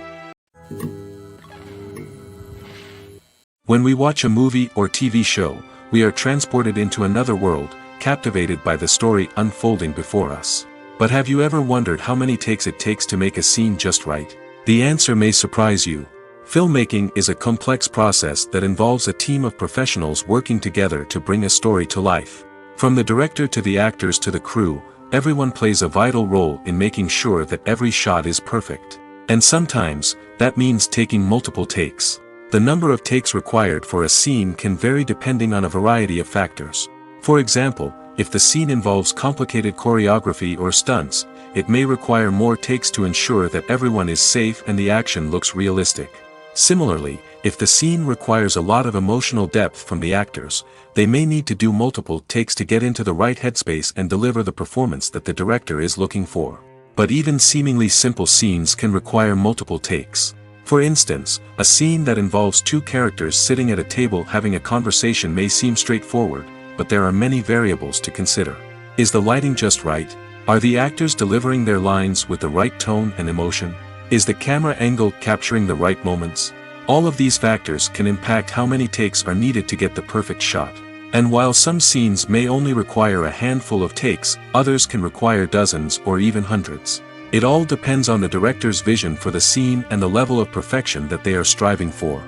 When we watch a movie or TV show, we are transported into another world, captivated by the story unfolding before us. But have you ever wondered how many takes it takes to make a scene just right? The answer may surprise you. Filmmaking is a complex process that involves a team of professionals working together to bring a story to life. From the director to the actors to the crew, everyone plays a vital role in making sure that every shot is perfect. And sometimes, that means taking multiple takes. The number of takes required for a scene can vary depending on a variety of factors. For example, if the scene involves complicated choreography or stunts, it may require more takes to ensure that everyone is safe and the action looks realistic. Similarly, if the scene requires a lot of emotional depth from the actors, they may need to do multiple takes to get into the right headspace and deliver the performance that the director is looking for. But even seemingly simple scenes can require multiple takes. For instance, a scene that involves two characters sitting at a table having a conversation may seem straightforward, but there are many variables to consider. Is the lighting just right? Are the actors delivering their lines with the right tone and emotion? Is the camera angle capturing the right moments? All of these factors can impact how many takes are needed to get the perfect shot. And while some scenes may only require a handful of takes, others can require dozens or even hundreds. It all depends on the director's vision for the scene and the level of perfection that they are striving for.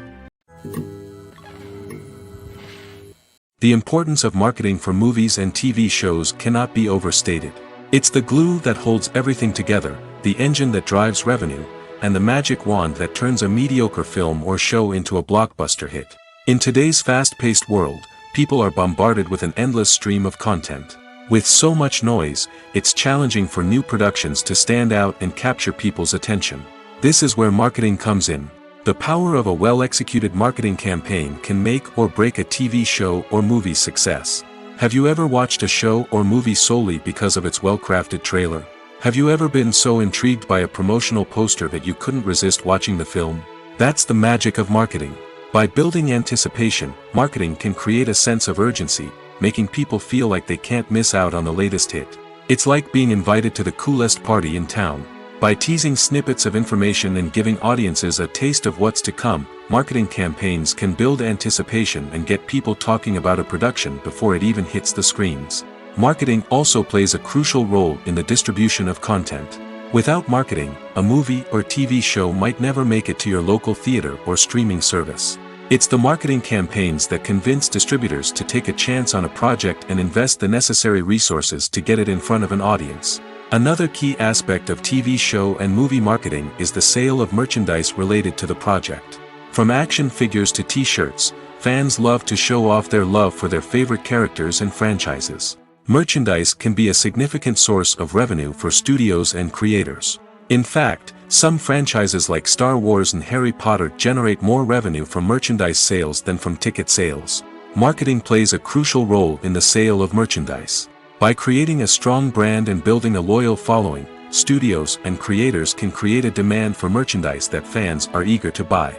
The importance of marketing for movies and TV shows cannot be overstated. It's the glue that holds everything together, the engine that drives revenue, and the magic wand that turns a mediocre film or show into a blockbuster hit. In today's fast-paced world, people are bombarded with an endless stream of content. With so much noise, it's challenging for new productions to stand out and capture people's attention. This is where marketing comes in. The power of a well-executed marketing campaign can make or break a TV show or movie's success. Have you ever watched a show or movie solely because of its well-crafted trailer? Have you ever been so intrigued by a promotional poster that you couldn't resist watching the film? That's the magic of marketing. By building anticipation, marketing can create a sense of urgency, making people feel like they can't miss out on the latest hit. It's like being invited to the coolest party in town. By teasing snippets of information and giving audiences a taste of what's to come, marketing campaigns can build anticipation and get people talking about a production before it even hits the screens. Marketing also plays a crucial role in the distribution of content. Without marketing, a movie or TV show might never make it to your local theater or streaming service. It's the marketing campaigns that convince distributors to take a chance on a project and invest the necessary resources to get it in front of an audience. Another key aspect of TV show and movie marketing is the sale of merchandise related to the project. From action figures to t-shirts, fans love to show off their love for their favorite characters and franchises. Merchandise can be a significant source of revenue for studios and creators. In fact, some franchises like Star Wars and Harry Potter generate more revenue from merchandise sales than from ticket sales. Marketing plays a crucial role in the sale of merchandise. By creating a strong brand and building a loyal following, studios and creators can create a demand for merchandise that fans are eager to buy.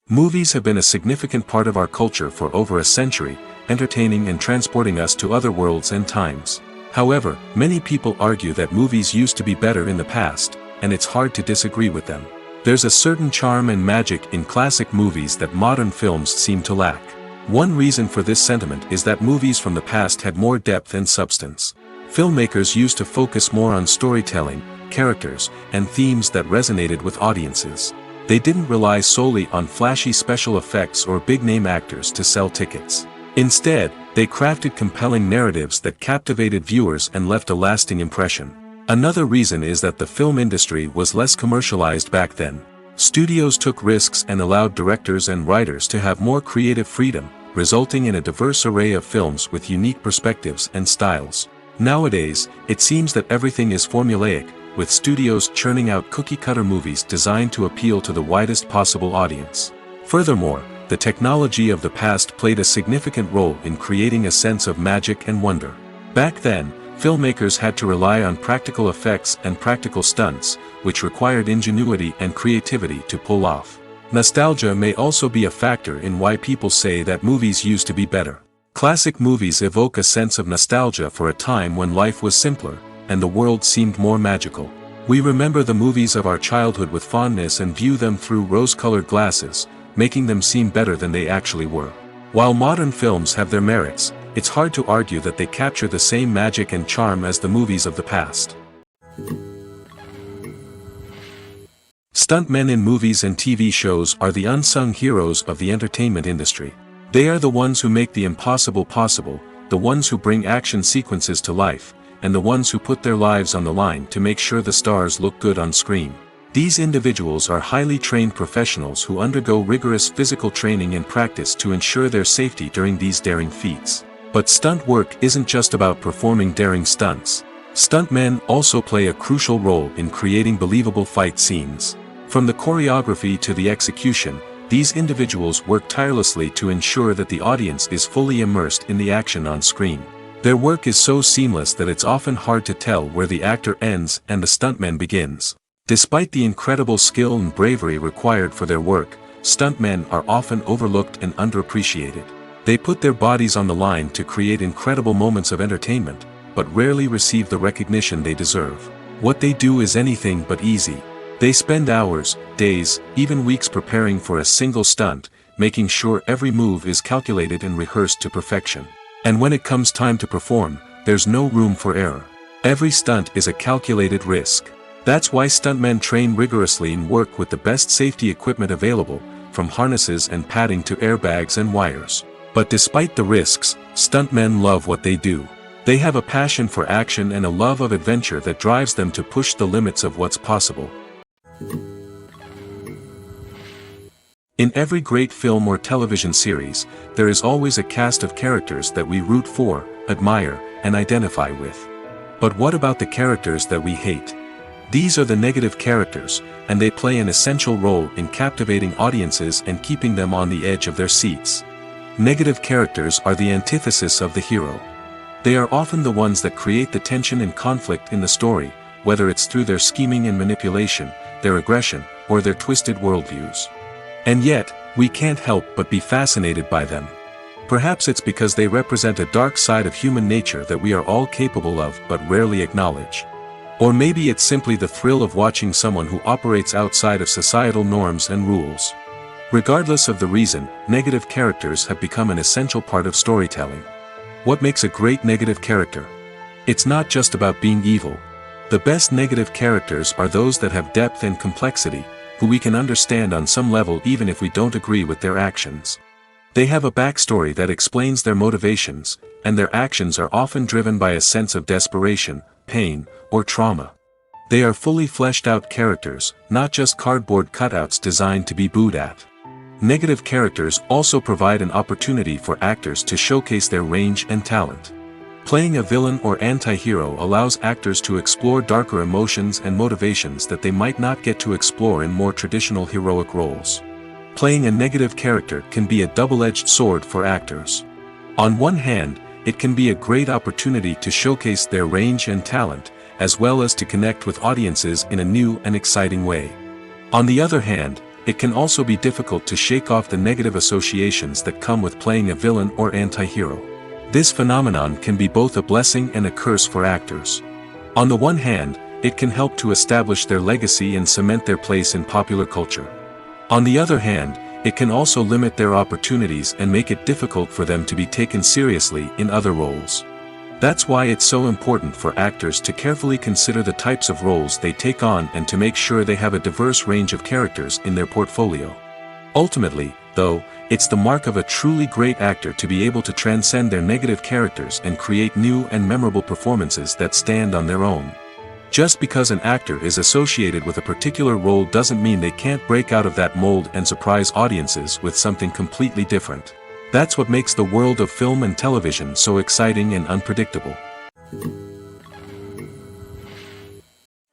Movies have been a significant part of our culture for over a century, entertaining and transporting us to other worlds and times. However, many people argue that movies used to be better in the past, and it's hard to disagree with them. There's a certain charm and magic in classic movies that modern films seem to lack. One reason for this sentiment is that movies from the past had more depth and substance. Filmmakers used to focus more on storytelling, characters, and themes that resonated with audiences. They didn't rely solely on flashy special effects or big-name actors to sell tickets. Instead, they crafted compelling narratives that captivated viewers and left a lasting impression. Another reason is that the film industry was less commercialized back then. Studios took risks and allowed directors and writers to have more creative freedom, resulting in a diverse array of films with unique perspectives and styles. Nowadays, it seems that everything is formulaic, with studios churning out cookie-cutter movies designed to appeal to the widest possible audience. Furthermore, the technology of the past played a significant role in creating a sense of magic and wonder. Back then, filmmakers had to rely on practical effects and practical stunts, which required ingenuity and creativity to pull off. Nostalgia may also be a factor in why people say that movies used to be better. Classic movies evoke a sense of nostalgia for a time when life was simpler, and the world seemed more magical. We remember the movies of our childhood with fondness and view them through rose-colored glasses, making them seem better than they actually were. While modern films have their merits, it's hard to argue that they capture the same magic and charm as the movies of the past. Stuntmen in movies and TV shows are the unsung heroes of the entertainment industry. They are the ones who make the impossible possible, the ones who bring action sequences to life, and the ones who put their lives on the line to make sure the stars look good on screen. These individuals are highly trained professionals who undergo rigorous physical training and practice to ensure their safety during these daring feats. But stunt work isn't just about performing daring stunts. Stuntmen also play a crucial role in creating believable fight scenes. From the choreography to the execution, these individuals work tirelessly to ensure that the audience is fully immersed in the action on screen. Their work is so seamless that it's often hard to tell where the actor ends and the stuntman begins. Despite the incredible skill and bravery required for their work, stuntmen are often overlooked and underappreciated. They put their bodies on the line to create incredible moments of entertainment, but rarely receive the recognition they deserve. What they do is anything but easy. They spend hours, days, even weeks preparing for a single stunt, making sure every move is calculated and rehearsed to perfection. And when it comes time to perform, there's no room for error. Every stunt is a calculated risk. That's why stuntmen train rigorously and work with the best safety equipment available, from harnesses and padding to airbags and wires. But despite the risks, stuntmen love what they do. They have a passion for action and a love of adventure that drives them to push the limits of what's possible. In every great film or television series, there is always a cast of characters that we root for, admire, and identify with. But what about the characters that we hate? These are the negative characters, and they play an essential role in captivating audiences and keeping them on the edge of their seats. Negative characters are the antithesis of the hero. They are often the ones that create the tension and conflict in the story, whether it's through their scheming and manipulation, their aggression, or their twisted worldviews. And yet, we can't help but be fascinated by them. Perhaps it's because they represent a dark side of human nature that we are all capable of but rarely acknowledge. Or maybe it's simply the thrill of watching someone who operates outside of societal norms and rules. Regardless of the reason, negative characters have become an essential part of storytelling. What makes a great negative character? It's not just about being evil. The best negative characters are those that have depth and complexity, who we can understand on some level even if we don't agree with their actions. They have a backstory that explains their motivations, and their actions are often driven by a sense of desperation, pain, or trauma. They are fully fleshed out characters, not just cardboard cutouts designed to be booed at. Negative characters also provide an opportunity for actors to showcase their range and talent. Playing a villain or anti-hero allows actors to explore darker emotions and motivations that they might not get to explore in more traditional heroic roles. Playing a negative character can be a double-edged sword for actors. On one hand, it can be a great opportunity to showcase their range and talent, as well as to connect with audiences in a new and exciting way. On the other hand, it can also be difficult to shake off the negative associations that come with playing a villain or anti-hero. This phenomenon can be both a blessing and a curse for actors. On the one hand, it can help to establish their legacy and cement their place in popular culture. On the other hand, it can also limit their opportunities and make it difficult for them to be taken seriously in other roles. That's why it's so important for actors to carefully consider the types of roles they take on and to make sure they have a diverse range of characters in their portfolio. Ultimately, though, it's the mark of a truly great actor to be able to transcend their negative characters and create new and memorable performances that stand on their own. Just because an actor is associated with a particular role doesn't mean they can't break out of that mold and surprise audiences with something completely different. That's what makes the world of film and television so exciting and unpredictable.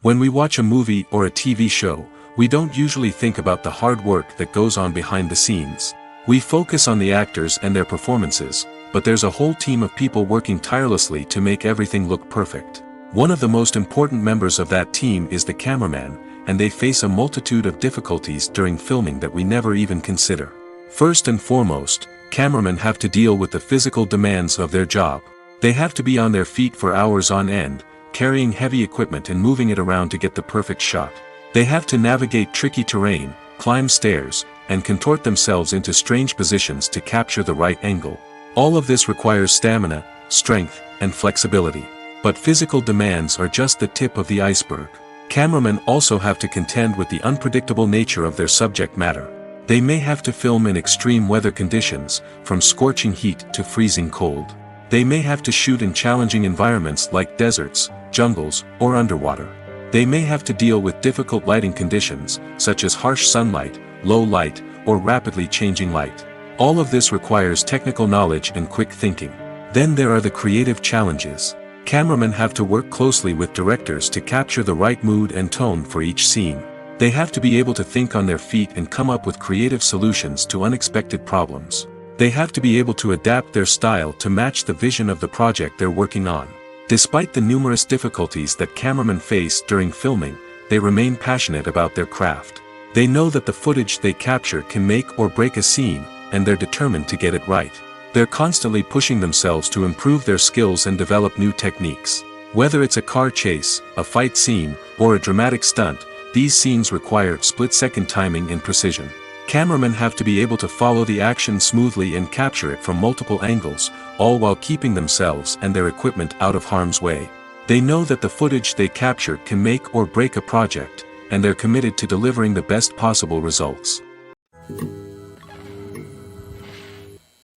When we watch a movie or a TV show, we don't usually think about the hard work that goes on behind the scenes. We focus on the actors and their performances, but there's a whole team of people working tirelessly to make everything look perfect. One of the most important members of that team is the cameraman, and they face a multitude of difficulties during filming that we never even consider. First and foremost, cameramen have to deal with the physical demands of their job. They have to be on their feet for hours on end, carrying heavy equipment and moving it around to get the perfect shot. They have to navigate tricky terrain, climb stairs, and contort themselves into strange positions to capture the right angle. All of this requires stamina, strength, and flexibility. But physical demands are just the tip of the iceberg. Cameramen also have to contend with the unpredictable nature of their subject matter. They may have to film in extreme weather conditions, from scorching heat to freezing cold. They may have to shoot in challenging environments like deserts, jungles, or underwater. They may have to deal with difficult lighting conditions, such as harsh sunlight, low light, or rapidly changing light. All of this requires technical knowledge and quick thinking. Then there are the creative challenges. Cameramen have to work closely with directors to capture the right mood and tone for each scene. They have to be able to think on their feet and come up with creative solutions to unexpected problems. They have to be able to adapt their style to match the vision of the project they're working on. Despite the numerous difficulties that cameramen face during filming, they remain passionate about their craft. They know that the footage they capture can make or break a scene, and they're determined to get it right. They're constantly pushing themselves to improve their skills and develop new techniques. Whether it's a car chase, a fight scene, or a dramatic stunt, these scenes require split-second timing and precision. Cameramen have to be able to follow the action smoothly and capture it from multiple angles, all while keeping themselves and their equipment out of harm's way. They know that the footage they capture can make or break a project, and they're committed to delivering the best possible results.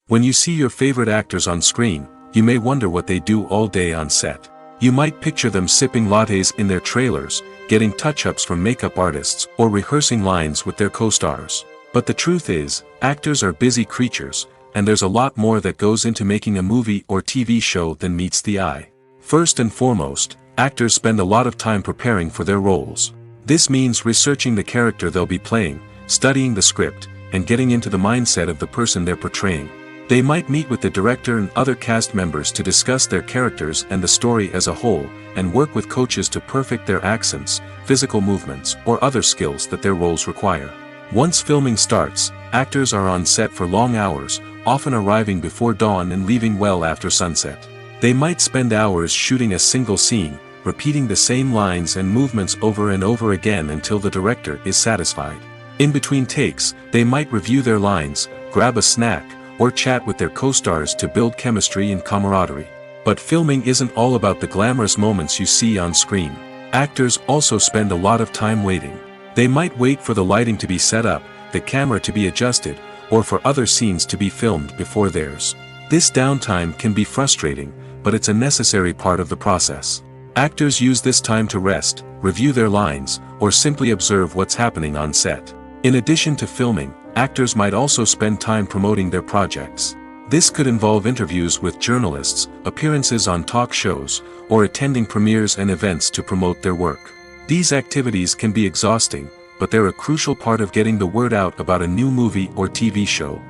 When you see your favorite actors on screen, you may wonder what they do all day on set. You might picture them sipping lattes in their trailers, getting touch-ups from makeup artists, or rehearsing lines with their co-stars. But the truth is, actors are busy creatures, and there's a lot more that goes into making a movie or TV show than meets the eye. First and foremost, actors spend a lot of time preparing for their roles. This means researching the character they'll be playing, studying the script, and getting into the mindset of the person they're portraying. They might meet with the director and other cast members to discuss their characters and the story as a whole, and work with coaches to perfect their accents, physical movements, or other skills that their roles require. Once filming starts, actors are on set for long hours, often arriving before dawn and leaving well after sunset. They might spend hours shooting a single scene, repeating the same lines and movements over and over again until the director is satisfied. In between takes, they might review their lines, grab a snack, or chat with their co-stars to build chemistry and camaraderie. But filming isn't all about the glamorous moments you see on screen. Actors also spend a lot of time waiting. They might wait for the lighting to be set up, the camera to be adjusted, or for other scenes to be filmed before theirs. This downtime can be frustrating, but it's a necessary part of the process. Actors use this time to rest, review their lines, or simply observe what's happening on set. In addition to filming, actors might also spend time promoting their projects. This could involve interviews with journalists, appearances on talk shows, or attending premieres and events to promote their work. These activities can be exhausting, but they're a crucial part of getting the word out about a new movie or TV show.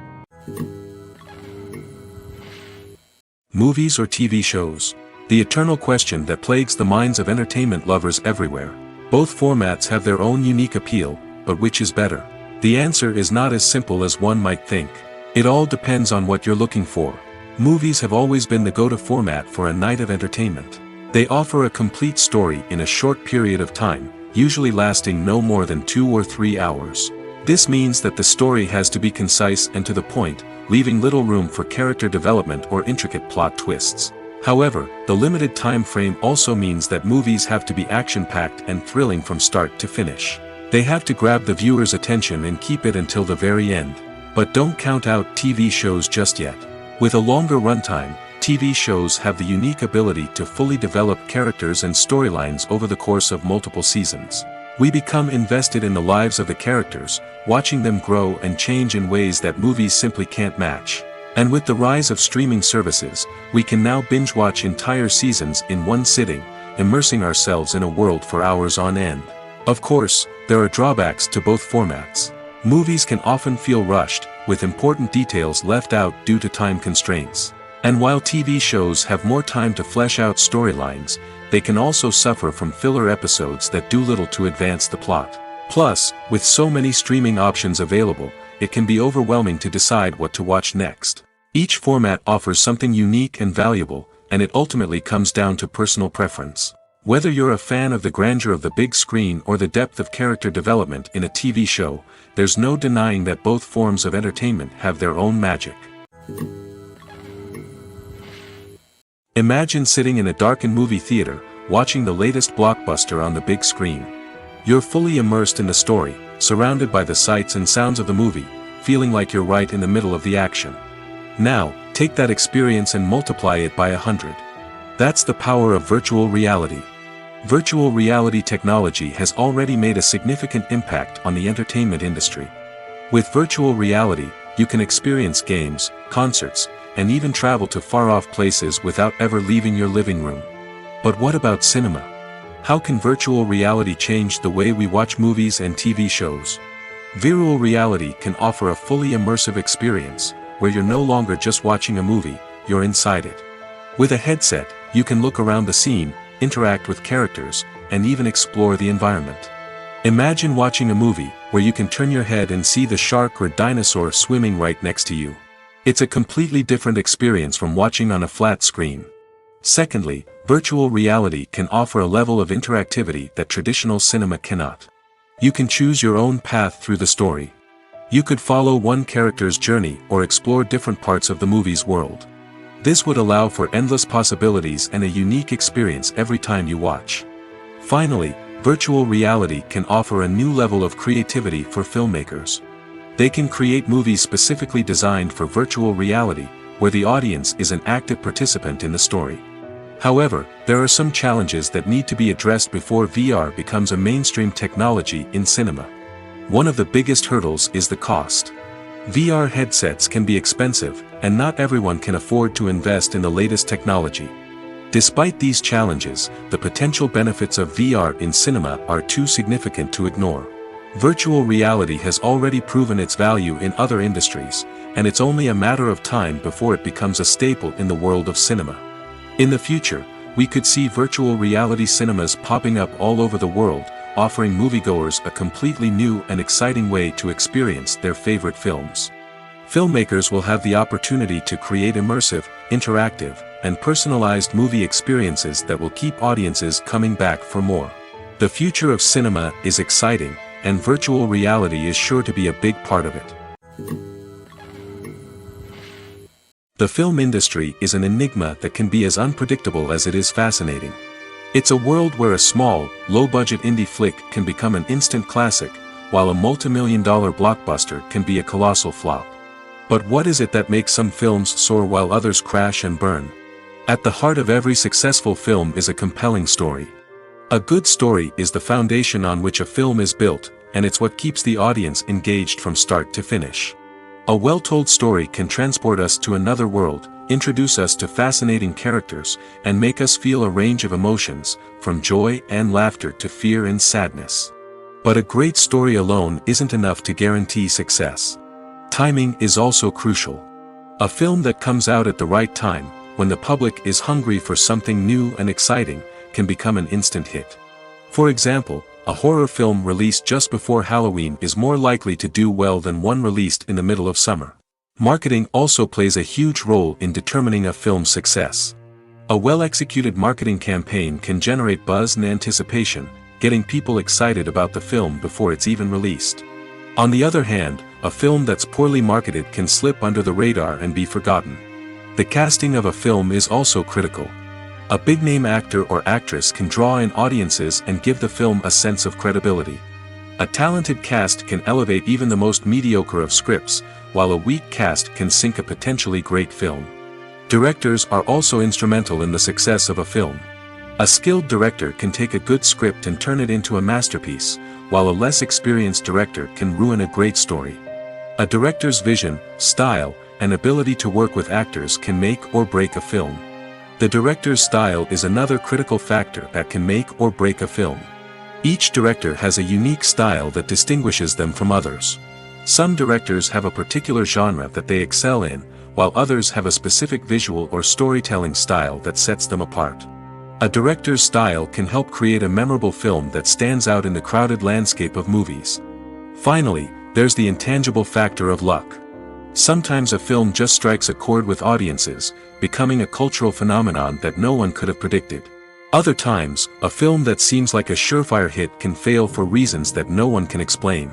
Movies or TV shows? The eternal question that plagues the minds of entertainment lovers everywhere. Both formats have their own unique appeal, but which is better? The answer is not as simple as one might think. It all depends on what you're looking for. Movies have always been the go-to format for a night of entertainment. They offer a complete story in a short period of time, usually lasting no more than 2 or 3 hours. This means that the story has to be concise and to the point, leaving little room for character development or intricate plot twists. However, the limited time frame also means that movies have to be action-packed and thrilling from start to finish. They have to grab the viewer's attention and keep it until the very end. But don't count out TV shows just yet. With a longer runtime, TV shows have the unique ability to fully develop characters and storylines over the course of multiple seasons. We become invested in the lives of the characters, watching them grow and change in ways that movies simply can't match. And with the rise of streaming services, we can now binge-watch entire seasons in one sitting, immersing ourselves in a world for hours on end. Of course, there are drawbacks to both formats. Movies can often feel rushed, with important details left out due to time constraints. And while TV shows have more time to flesh out storylines, they can also suffer from filler episodes that do little to advance the plot. Plus, with so many streaming options available, it can be overwhelming to decide what to watch next. Each format offers something unique and valuable, and it ultimately comes down to personal preference. Whether you're a fan of the grandeur of the big screen or the depth of character development in a TV show, there's no denying that both forms of entertainment have their own magic. Imagine sitting in a darkened movie theater, watching the latest blockbuster on the big screen. You're fully immersed in the story, surrounded by the sights and sounds of the movie, feeling like you're right in the middle of the action. Now, take that experience and multiply it by 100. That's the power of virtual reality. Virtual reality technology has already made a significant impact on the entertainment industry. With virtual reality, you can experience games, concerts, and even travel to far-off places without ever leaving your living room. But what about cinema? How can virtual reality change the way we watch movies and TV shows? Virtual reality can offer a fully immersive experience, where you're no longer just watching a movie, you're inside it. With a headset, you can look around the scene, interact with characters, and even explore the environment. Imagine watching a movie where you can turn your head and see the shark or dinosaur swimming right next to you. It's a completely different experience from watching on a flat screen. Secondly, virtual reality can offer a level of interactivity that traditional cinema cannot. You can choose your own path through the story. You could follow one character's journey or explore different parts of the movie's world. This would allow for endless possibilities and a unique experience every time you watch. Finally, virtual reality can offer a new level of creativity for filmmakers. They can create movies specifically designed for virtual reality, where the audience is an active participant in the story. However, there are some challenges that need to be addressed before VR becomes a mainstream technology in cinema. One of the biggest hurdles is the cost. VR headsets can be expensive, and not everyone can afford to invest in the latest technology. Despite these challenges, the potential benefits of VR in cinema are too significant to ignore. Virtual reality has already proven its value in other industries, and it's only a matter of time before it becomes a staple in the world of cinema. In the future, we could see virtual reality cinemas popping up all over the world, offering moviegoers a completely new and exciting way to experience their favorite films. Filmmakers will have the opportunity to create immersive, interactive, and personalized movie experiences that will keep audiences coming back for more. The future of cinema is exciting, and virtual reality is sure to be a big part of it. The film industry is an enigma that can be as unpredictable as it is fascinating. It's a world where a small, low-budget indie flick can become an instant classic, while a multi-million-dollar blockbuster can be a colossal flop. But what is it that makes some films soar while others crash and burn? At the heart of every successful film is a compelling story. A good story is the foundation on which a film is built, and it's what keeps the audience engaged from start to finish. A well-told story can transport us to another world, introduce us to fascinating characters, and make us feel a range of emotions, from joy and laughter to fear and sadness. But a great story alone isn't enough to guarantee success. Timing is also crucial. A film that comes out at the right time, when the public is hungry for something new and exciting, can become an instant hit. For example, a horror film released just before Halloween is more likely to do well than one released in the middle of summer. Marketing also plays a huge role in determining a film's success. A well-executed marketing campaign can generate buzz and anticipation, getting people excited about the film before it's even released. On the other hand, a film that's poorly marketed can slip under the radar and be forgotten. The casting of a film is also critical. A big-name actor or actress can draw in audiences and give the film a sense of credibility. A talented cast can elevate even the most mediocre of scripts, while a weak cast can sink a potentially great film. Directors are also instrumental in the success of a film. A skilled director can take a good script and turn it into a masterpiece, while a less experienced director can ruin a great story. A director's vision, style, and ability to work with actors can make or break a film. The director's style is another critical factor that can make or break a film. Each director has a unique style that distinguishes them from others. Some directors have a particular genre that they excel in, while others have a specific visual or storytelling style that sets them apart. A director's style can help create a memorable film that stands out in the crowded landscape of movies. Finally, there's the intangible factor of luck. Sometimes a film just strikes a chord with audiences, becoming a cultural phenomenon that no one could have predicted. Other times, a film that seems like a surefire hit can fail for reasons that no one can explain.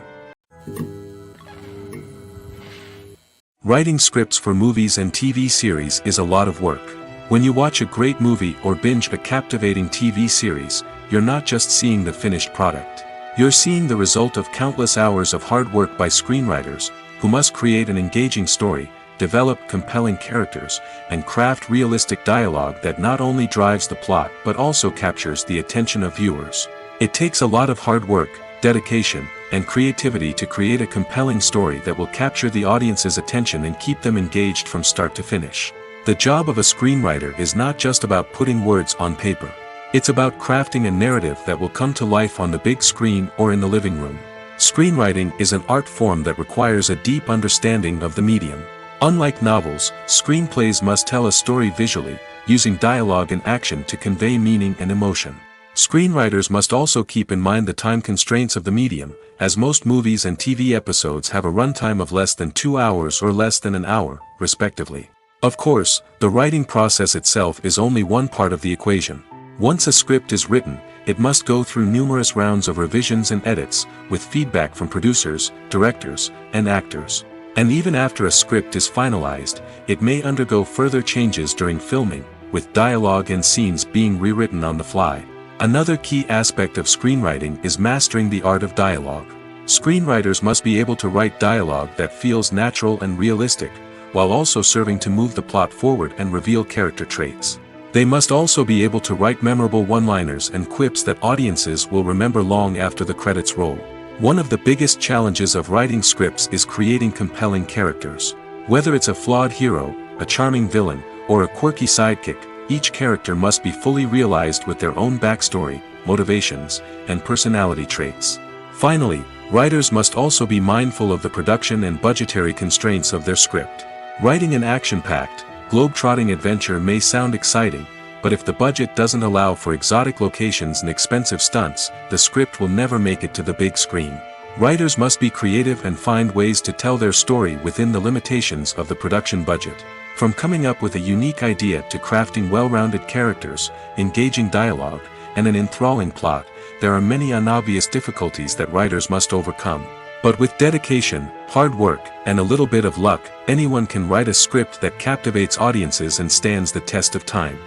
Writing scripts for movies and TV series is a lot of work. When you watch a great movie or binge a captivating TV series, you're not just seeing the finished product. You're seeing the result of countless hours of hard work by screenwriters, who must create an engaging story, develop compelling characters, and craft realistic dialogue that not only drives the plot but also captures the attention of viewers. It takes a lot of hard work, dedication, and creativity to create a compelling story that will capture the audience's attention and keep them engaged from start to finish. The job of a screenwriter is not just about putting words on paper. It's about crafting a narrative that will come to life on the big screen or in the living room. Screenwriting is an art form that requires a deep understanding of the medium. Unlike novels, screenplays must tell a story visually, using dialogue and action to convey meaning and emotion. Screenwriters must also keep in mind the time constraints of the medium, as most movies and TV episodes have a runtime of less than 2 hours or less than an hour, respectively. Of course, the writing process itself is only one part of the equation. Once a script is written, it must go through numerous rounds of revisions and edits, with feedback from producers, directors, and actors. And even after a script is finalized, it may undergo further changes during filming, with dialogue and scenes being rewritten on the fly. Another key aspect of screenwriting is mastering the art of dialogue. Screenwriters must be able to write dialogue that feels natural and realistic, while also serving to move the plot forward and reveal character traits. They must also be able to write memorable one-liners and quips that audiences will remember long after the credits roll. One of the biggest challenges of writing scripts is creating compelling characters. Whether it's a flawed hero, a charming villain, or a quirky sidekick, each character must be fully realized with their own backstory, motivations, and personality traits. Finally, writers must also be mindful of the production and budgetary constraints of their script. Writing an action-packed, globe-trotting adventure may sound exciting, but if the budget doesn't allow for exotic locations and expensive stunts, the script will never make it to the big screen. Writers must be creative and find ways to tell their story within the limitations of the production budget. From coming up with a unique idea to crafting well-rounded characters, engaging dialogue, and an enthralling plot, there are many unobvious difficulties that writers must overcome. But with dedication, hard work, and a little bit of luck, anyone can write a script that captivates audiences and stands the test of time.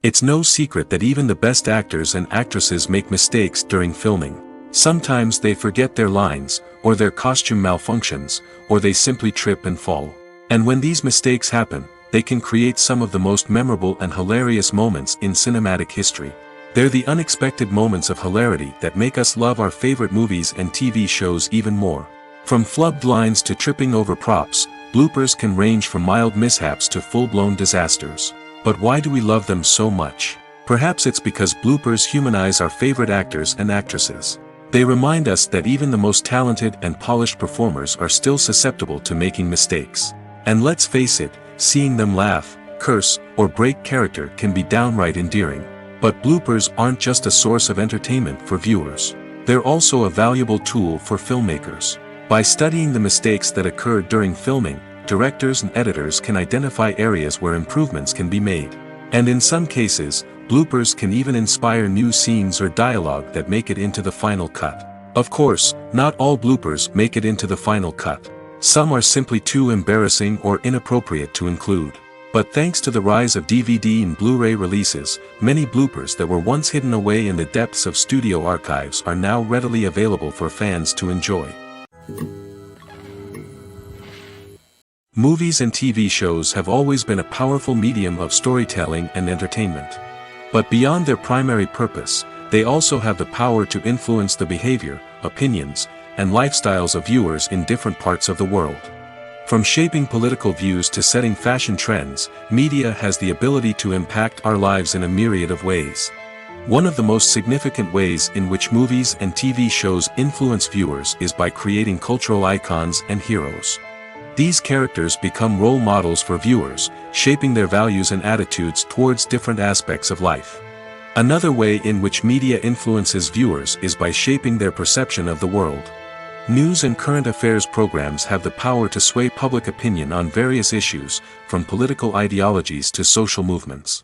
It's no secret that even the best actors and actresses make mistakes during filming. Sometimes they forget their lines, or their costume malfunctions, or they simply trip and fall. And when these mistakes happen, they can create some of the most memorable and hilarious moments in cinematic history. They're the unexpected moments of hilarity that make us love our favorite movies and TV shows even more. From flubbed lines to tripping over props, bloopers can range from mild mishaps to full-blown disasters. But why do we love them so much? Perhaps it's because bloopers humanize our favorite actors and actresses. They remind us that even the most talented and polished performers are still susceptible to making mistakes. And let's face it, seeing them laugh, curse, or break character can be downright endearing. But bloopers aren't just a source of entertainment for viewers. They're also a valuable tool for filmmakers. By studying the mistakes that occurred during filming, directors and editors can identify areas where improvements can be made. And in some cases, bloopers can even inspire new scenes or dialogue that make it into the final cut. Of course, not all bloopers make it into the final cut. Some are simply too embarrassing or inappropriate to include. But thanks to the rise of DVD and Blu-ray releases, many bloopers that were once hidden away in the depths of studio archives are now readily available for fans to enjoy. Movies and TV shows have always been a powerful medium of storytelling and entertainment. But beyond their primary purpose, they also have the power to influence the behavior, opinions, and lifestyles of viewers in different parts of the world. From shaping political views to setting fashion trends, media has the ability to impact our lives in a myriad of ways. One of the most significant ways in which movies and TV shows influence viewers is by creating cultural icons and heroes. These characters become role models for viewers, shaping their values and attitudes towards different aspects of life. Another way in which media influences viewers is by shaping their perception of the world. News and current affairs programs have the power to sway public opinion on various issues, from political ideologies to social movements.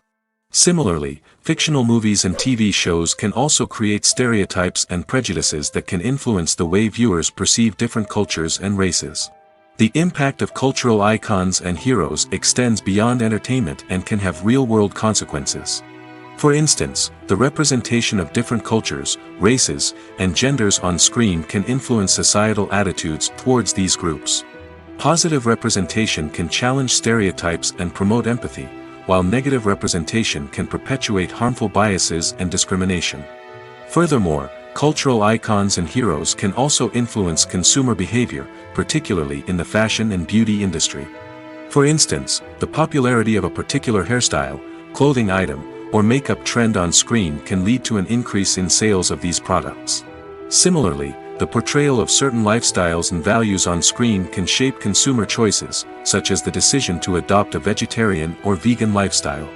Similarly, fictional movies and TV shows can also create stereotypes and prejudices that can influence the way viewers perceive different cultures and races. The impact of cultural icons and heroes extends beyond entertainment and can have real-world consequences. For instance, the representation of different cultures, races, and genders on screen can influence societal attitudes towards these groups. Positive representation can challenge stereotypes and promote empathy, while negative representation can perpetuate harmful biases and discrimination. Furthermore, cultural icons and heroes can also influence consumer behavior, particularly in the fashion and beauty industry. For instance, the popularity of a particular hairstyle, clothing item, or makeup trend on screen can lead to an increase in sales of these products. Similarly, the portrayal of certain lifestyles and values on screen can shape consumer choices, such as the decision to adopt a vegetarian or vegan lifestyle.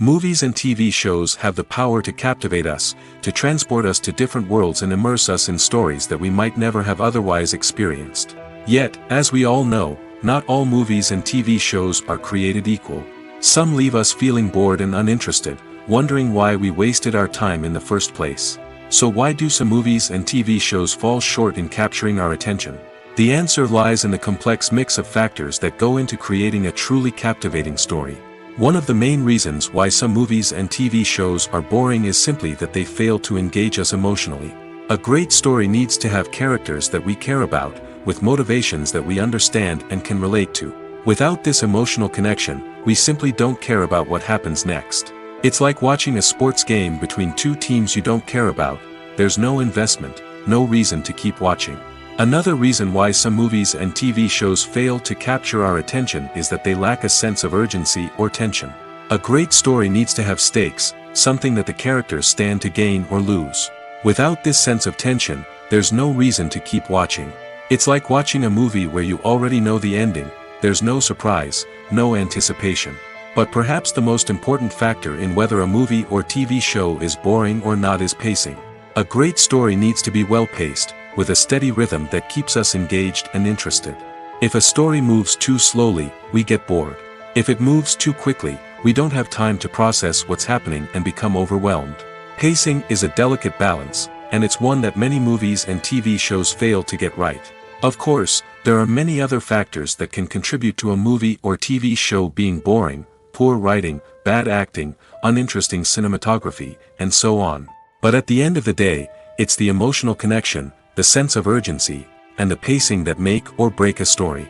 Movies and TV shows have the power to captivate us, to transport us to different worlds and immerse us in stories that we might never have otherwise experienced. Yet, as we all know, not all movies and TV shows are created equal. Some leave us feeling bored and uninterested, wondering why we wasted our time in the first place. So why do some movies and TV shows fall short in capturing our attention? The answer lies in the complex mix of factors that go into creating a truly captivating story. One of the main reasons why some movies and TV shows are boring is simply that they fail to engage us emotionally. A great story needs to have characters that we care about, with motivations that we understand and can relate to. Without this emotional connection, we simply don't care about what happens next. It's like watching a sports game between two teams you don't care about. There's no investment, no reason to keep watching. Another reason why some movies and TV shows fail to capture our attention is that they lack a sense of urgency or tension. A great story needs to have stakes, something that the characters stand to gain or lose. Without this sense of tension, there's no reason to keep watching. It's like watching a movie where you already know the ending. There's no surprise, no anticipation. But perhaps the most important factor in whether a movie or TV show is boring or not is pacing. A great story needs to be well-paced, with a steady rhythm that keeps us engaged and interested. If a story moves too slowly, we get bored. If it moves too quickly, we don't have time to process what's happening and become overwhelmed. Pacing is a delicate balance, and it's one that many movies and TV shows fail to get right. Of course, there are many other factors that can contribute to a movie or TV show being boring: poor writing, bad acting, uninteresting cinematography, and so on. But at the end of the day, it's the emotional connection, the sense of urgency, and the pacing that make or break a story.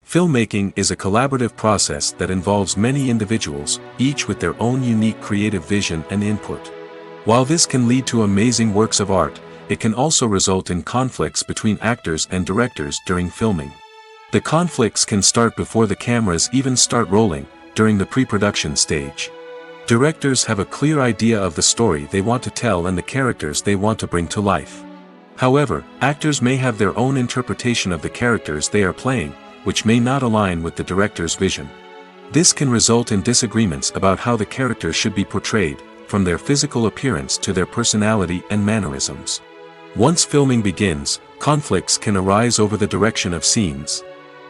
Filmmaking is a collaborative process that involves many individuals, each with their own unique creative vision and input. While this can lead to amazing works of art, it can also result in conflicts between actors and directors during filming. The conflicts can start before the cameras even start rolling, during the pre-production stage. Directors have a clear idea of the story they want to tell and the characters they want to bring to life. However, actors may have their own interpretation of the characters they are playing, which may not align with the director's vision. This can result in disagreements about how the characters should be portrayed, from their physical appearance to their personality and mannerisms. Once filming begins, conflicts can arise over the direction of scenes.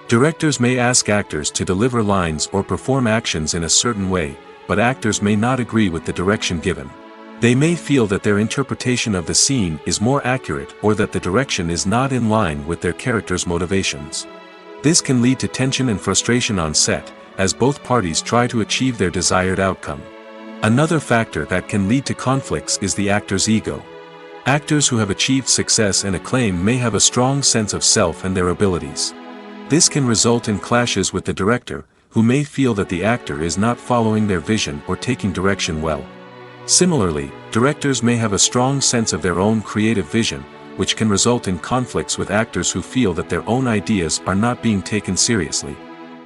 Directors may ask actors to deliver lines or perform actions in a certain way, but actors may not agree with the direction given. They may feel that their interpretation of the scene is more accurate or that the direction is not in line with their character's motivations. This can lead to tension and frustration on set, as both parties try to achieve their desired outcome. Another factor that can lead to conflicts is the actor's ego. Actors who have achieved success and acclaim may have a strong sense of self and their abilities. This can result in clashes with the director, who may feel that the actor is not following their vision or taking direction well. Similarly, directors may have a strong sense of their own creative vision, which can result in conflicts with actors who feel that their own ideas are not being taken seriously.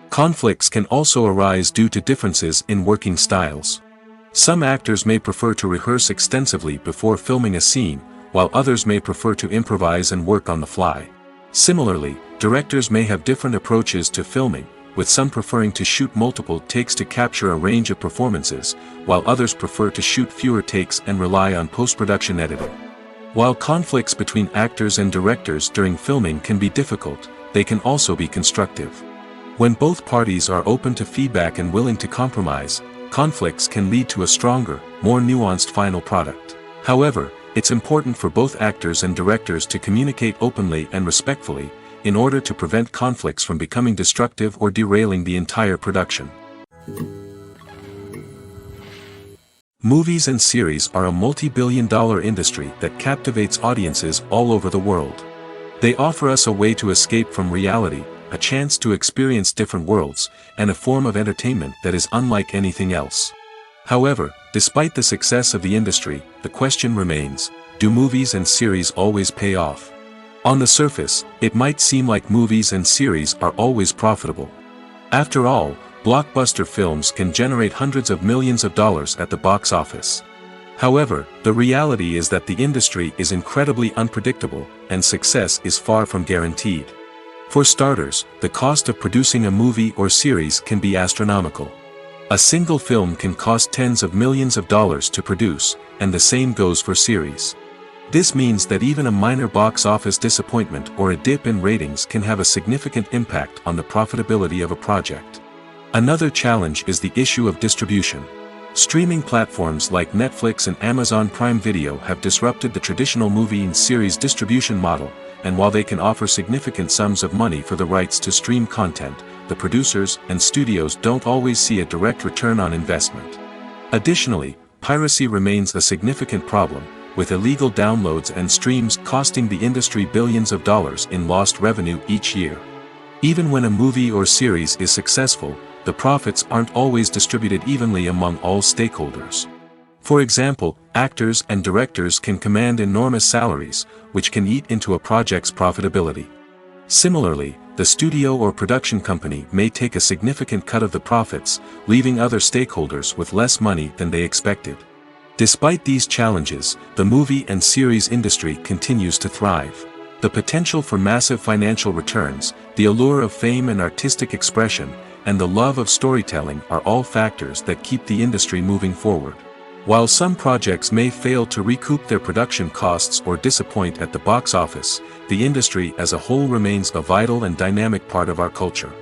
Conflicts can also arise due to differences in working styles. Some actors may prefer to rehearse extensively before filming a scene, while others may prefer to improvise and work on the fly. Similarly, directors may have different approaches to filming, with some preferring to shoot multiple takes to capture a range of performances, while others prefer to shoot fewer takes and rely on post-production editing. While conflicts between actors and directors during filming can be difficult, they can also be constructive. When both parties are open to feedback and willing to compromise, conflicts can lead to a stronger, more nuanced final product. However, it's important for both actors and directors to communicate openly and respectfully, in order to prevent conflicts from becoming destructive or derailing the entire production. Movies and series are a multi-billion-dollar industry that captivates audiences all over the world. They offer us a way to escape from reality, a chance to experience different worlds, and a form of entertainment that is unlike anything else. However, despite the success of the industry, the question remains: do movies and series always pay off? On the surface, it might seem like movies and series are always profitable. After all, blockbuster films can generate hundreds of millions of dollars at the box office. However, the reality is that the industry is incredibly unpredictable, and success is far from guaranteed. For starters, the cost of producing a movie or series can be astronomical. A single film can cost tens of millions of dollars to produce, and the same goes for series. This means that even a minor box office disappointment or a dip in ratings can have a significant impact on the profitability of a project. Another challenge is the issue of distribution. Streaming platforms like Netflix and Amazon Prime Video have disrupted the traditional movie and series distribution model, and while they can offer significant sums of money for the rights to stream content, the producers and studios don't always see a direct return on investment. Additionally, piracy remains a significant problem, with illegal downloads and streams costing the industry billions of dollars in lost revenue each year. Even when a movie or series is successful, the profits aren't always distributed evenly among all stakeholders. For example, actors and directors can command enormous salaries, which can eat into a project's profitability. Similarly, the studio or production company may take a significant cut of the profits, leaving other stakeholders with less money than they expected. Despite these challenges, the movie and series industry continues to thrive. The potential for massive financial returns, the allure of fame and artistic expression, and the love of storytelling are all factors that keep the industry moving forward. While some projects may fail to recoup their production costs or disappoint at the box office, the industry as a whole remains a vital and dynamic part of our culture.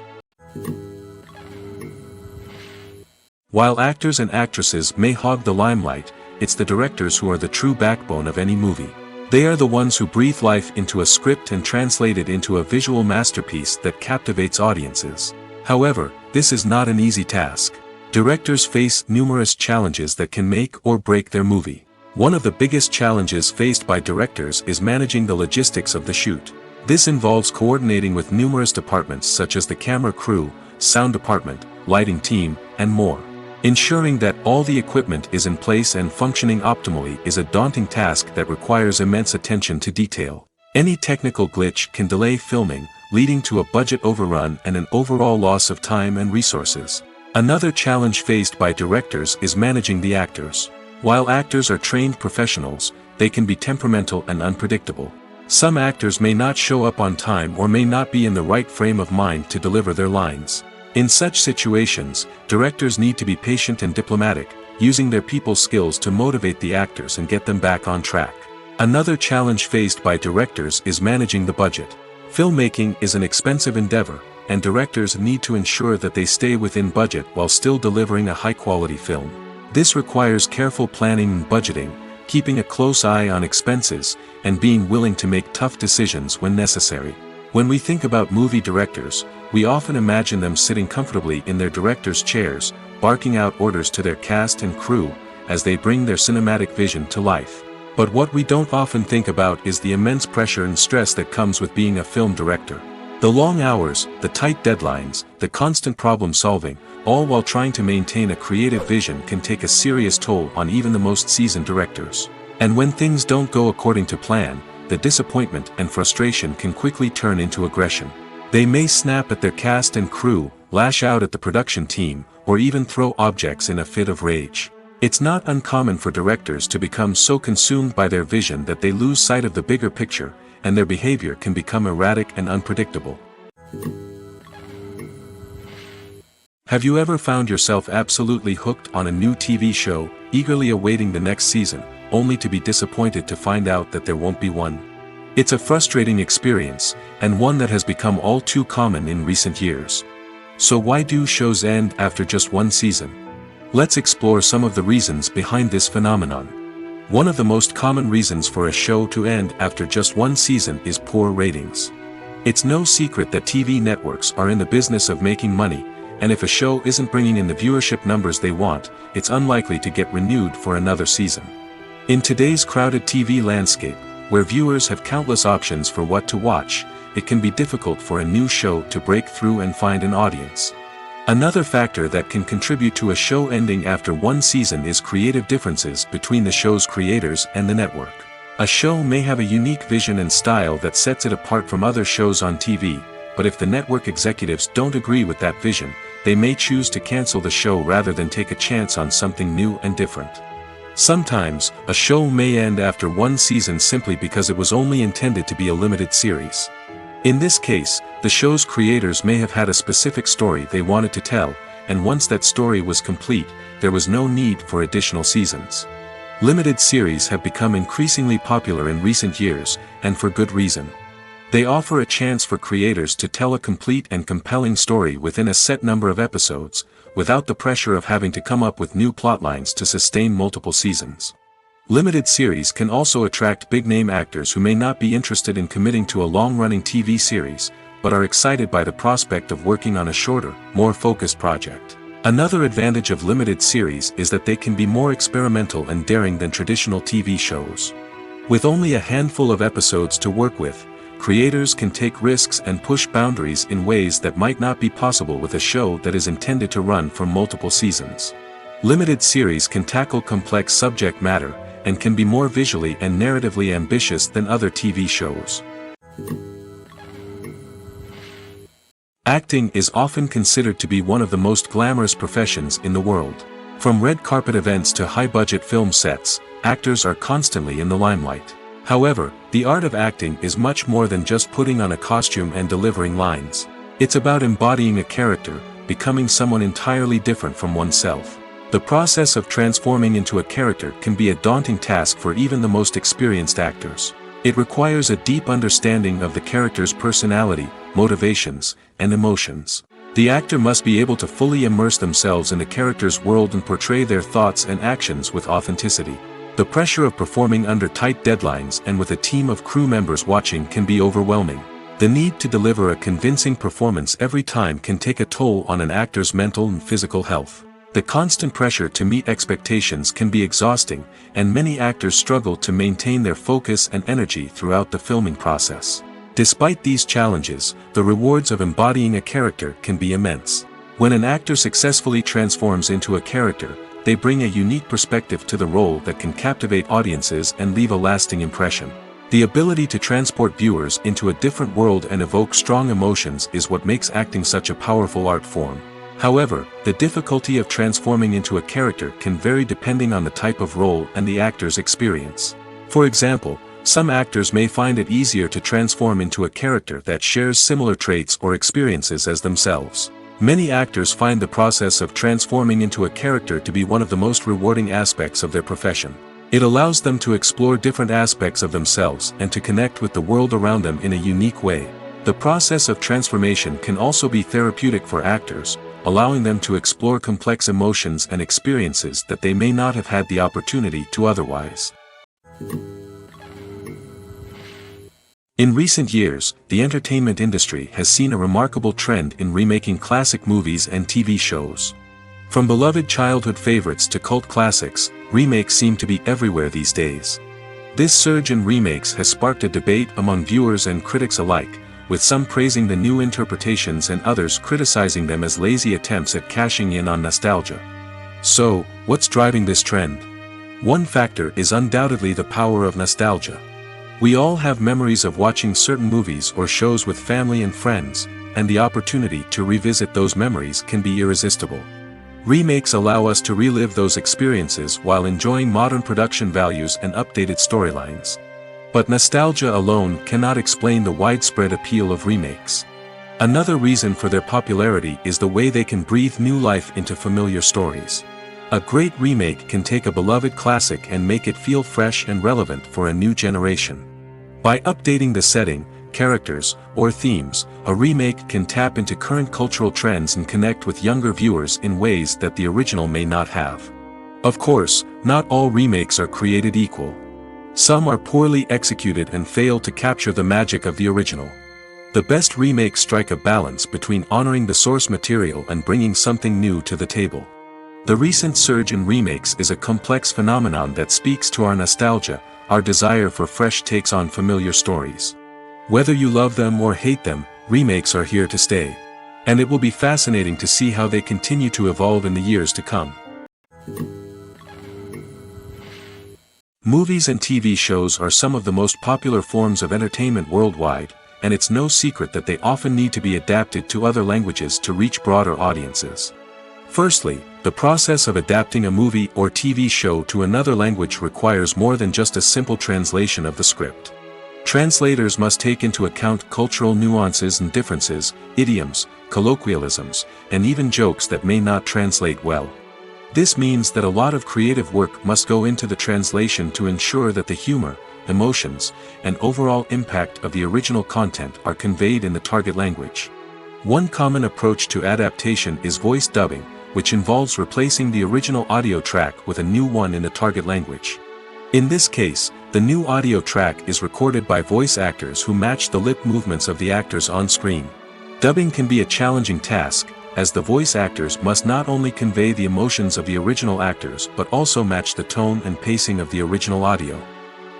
While actors and actresses may hog the limelight, it's the directors who are the true backbone of any movie. They are the ones who breathe life into a script and translate it into a visual masterpiece that captivates audiences. However, this is not an easy task. Directors face numerous challenges that can make or break their movie. One of the biggest challenges faced by directors is managing the logistics of the shoot. This involves coordinating with numerous departments such as the camera crew, sound department, lighting team, and more. Ensuring that all the equipment is in place and functioning optimally is a daunting task that requires immense attention to detail. Any technical glitch can delay filming, leading to a budget overrun and an overall loss of time and resources. Another challenge faced by directors is managing the actors. While actors are trained professionals, they can be temperamental and unpredictable. Some actors may not show up on time or may not be in the right frame of mind to deliver their lines. In such situations, directors need to be patient and diplomatic, using their people skills to motivate the actors and get them back on track. Another challenge faced by directors is managing the budget. Filmmaking is an expensive endeavor, and directors need to ensure that they stay within budget while still delivering a high-quality film. This requires careful planning and budgeting, keeping a close eye on expenses, and being willing to make tough decisions when necessary. When we think about movie directors, we often imagine them sitting comfortably in their director's chairs, barking out orders to their cast and crew, as they bring their cinematic vision to life. But what we don't often think about is the immense pressure and stress that comes with being a film director. The long hours, the tight deadlines, the constant problem solving, all while trying to maintain a creative vision can take a serious toll on even the most seasoned directors. And when things don't go according to plan, the disappointment and frustration can quickly turn into aggression. They may snap at their cast and crew, lash out at the production team, or even throw objects in a fit of rage. It's not uncommon for directors to become so consumed by their vision that they lose sight of the bigger picture, and their behavior can become erratic and unpredictable. Have you ever found yourself absolutely hooked on a new TV show, eagerly awaiting the next season, only to be disappointed to find out that there won't be one? It's a frustrating experience, and one that has become all too common in recent years. So why do shows end after just one season? Let's explore some of the reasons behind this phenomenon. One of the most common reasons for a show to end after just one season is poor ratings. It's no secret that TV networks are in the business of making money, and if a show isn't bringing in the viewership numbers they want, it's unlikely to get renewed for another season. In today's crowded TV landscape, where viewers have countless options for what to watch, it can be difficult for a new show to break through and find an audience. Another factor that can contribute to a show ending after one season is creative differences between the show's creators and the network. A show may have a unique vision and style that sets it apart from other shows on TV, but if the network executives don't agree with that vision, they may choose to cancel the show rather than take a chance on something new and different. Sometimes, a show may end after one season simply because it was only intended to be a limited series. In this case, the show's creators may have had a specific story they wanted to tell, and once that story was complete, there was no need for additional seasons. Limited series have become increasingly popular in recent years, and for good reason. They offer a chance for creators to tell a complete and compelling story within a set number of episodes, without the pressure of having to come up with new plotlines to sustain multiple seasons. Limited series can also attract big-name actors who may not be interested in committing to a long-running TV series, but are excited by the prospect of working on a shorter, more focused project. Another advantage of limited series is that they can be more experimental and daring than traditional TV shows. With only a handful of episodes to work with, creators can take risks and push boundaries in ways that might not be possible with a show that is intended to run for multiple seasons. Limited series can tackle complex subject matter, and can be more visually and narratively ambitious than other TV shows. Acting is often considered to be one of the most glamorous professions in the world. From red carpet events to high-budget film sets, actors are constantly in the limelight. However, the art of acting is much more than just putting on a costume and delivering lines. It's about embodying a character, becoming someone entirely different from oneself. The process of transforming into a character can be a daunting task for even the most experienced actors. It requires a deep understanding of the character's personality, motivations, and emotions. The actor must be able to fully immerse themselves in the character's world and portray their thoughts and actions with authenticity. The pressure of performing under tight deadlines and with a team of crew members watching can be overwhelming. The need to deliver a convincing performance every time can take a toll on an actor's mental and physical health. The constant pressure to meet expectations can be exhausting, and many actors struggle to maintain their focus and energy throughout the filming process. Despite these challenges, the rewards of embodying a character can be immense. When an actor successfully transforms into a character, they bring a unique perspective to the role that can captivate audiences and leave a lasting impression. The ability to transport viewers into a different world and evoke strong emotions is what makes acting such a powerful art form. However, the difficulty of transforming into a character can vary depending on the type of role and the actor's experience. For example, some actors may find it easier to transform into a character that shares similar traits or experiences as themselves. Many actors find the process of transforming into a character to be one of the most rewarding aspects of their profession. It allows them to explore different aspects of themselves and to connect with the world around them in a unique way. The process of transformation can also be therapeutic for actors, allowing them to explore complex emotions and experiences that they may not have had the opportunity to otherwise. In recent years, the entertainment industry has seen a remarkable trend in remaking classic movies and TV shows. From beloved childhood favorites to cult classics, remakes seem to be everywhere these days. This surge in remakes has sparked a debate among viewers and critics alike, with some praising the new interpretations and others criticizing them as lazy attempts at cashing in on nostalgia. So, what's driving this trend? One factor is undoubtedly the power of nostalgia. We all have memories of watching certain movies or shows with family and friends, and the opportunity to revisit those memories can be irresistible. Remakes allow us to relive those experiences while enjoying modern production values and updated storylines. But nostalgia alone cannot explain the widespread appeal of remakes. Another reason for their popularity is the way they can breathe new life into familiar stories. A great remake can take a beloved classic and make it feel fresh and relevant for a new generation. By updating the setting, characters, or themes, a remake can tap into current cultural trends and connect with younger viewers in ways that the original may not have. Of course, not all remakes are created equal. Some are poorly executed and fail to capture the magic of the original. The best remakes strike a balance between honoring the source material and bringing something new to the table. The recent surge in remakes is a complex phenomenon that speaks to our nostalgia, our desire for fresh takes on familiar stories. Whether you love them or hate them, remakes are here to stay. And it will be fascinating to see how they continue to evolve in the years to come. Movies and TV shows are some of the most popular forms of entertainment worldwide, and it's no secret that they often need to be adapted to other languages to reach broader audiences. Firstly, the process of adapting a movie or TV show to another language requires more than just a simple translation of the script. Translators must take into account cultural nuances and differences, idioms, colloquialisms, and even jokes that may not translate well. This means that a lot of creative work must go into the translation to ensure that the humor, emotions, and overall impact of the original content are conveyed in the target language. One common approach to adaptation is voice dubbing, which involves replacing the original audio track with a new one in the target language. In this case, the new audio track is recorded by voice actors who match the lip movements of the actors on screen. Dubbing can be a challenging task, as the voice actors must not only convey the emotions of the original actors but also match the tone and pacing of the original audio.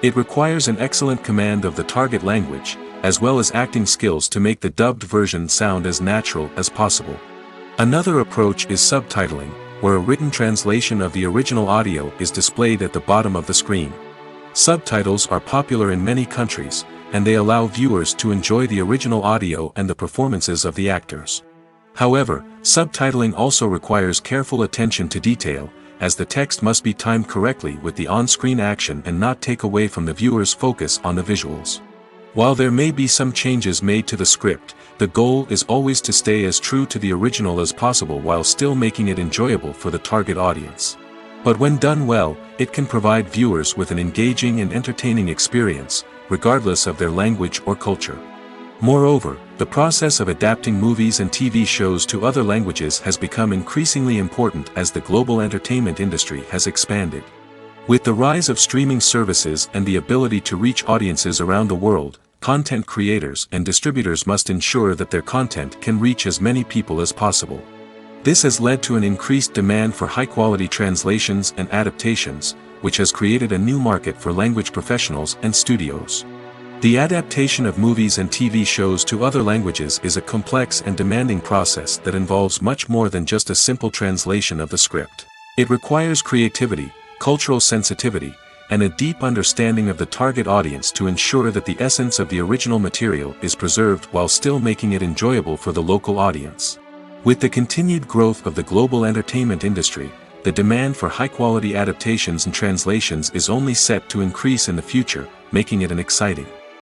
It requires an excellent command of the target language, as well as acting skills to make the dubbed version sound as natural as possible. Another approach is subtitling, where a written translation of the original audio is displayed at the bottom of the screen. Subtitles are popular in many countries, and they allow viewers to enjoy the original audio and the performances of the actors. However, subtitling also requires careful attention to detail, as the text must be timed correctly with the on-screen action and not take away from the viewer's focus on the visuals. While there may be some changes made to the script, the goal is always to stay as true to the original as possible while still making it enjoyable for the target audience. But when done well, it can provide viewers with an engaging and entertaining experience, regardless of their language or culture. Moreover, the process of adapting movies and TV shows to other languages has become increasingly important as the global entertainment industry has expanded. With the rise of streaming services and the ability to reach audiences around the world, content creators and distributors must ensure that their content can reach as many people as possible. This has led to an increased demand for high-quality translations and adaptations, which has created a new market for language professionals and studios. The adaptation of movies and TV shows to other languages is a complex and demanding process that involves much more than just a simple translation of the script. It requires creativity, cultural sensitivity, and a deep understanding of the target audience to ensure that the essence of the original material is preserved while still making it enjoyable for the local audience. With the continued growth of the global entertainment industry, the demand for high-quality adaptations and translations is only set to increase in the future, making it an exciting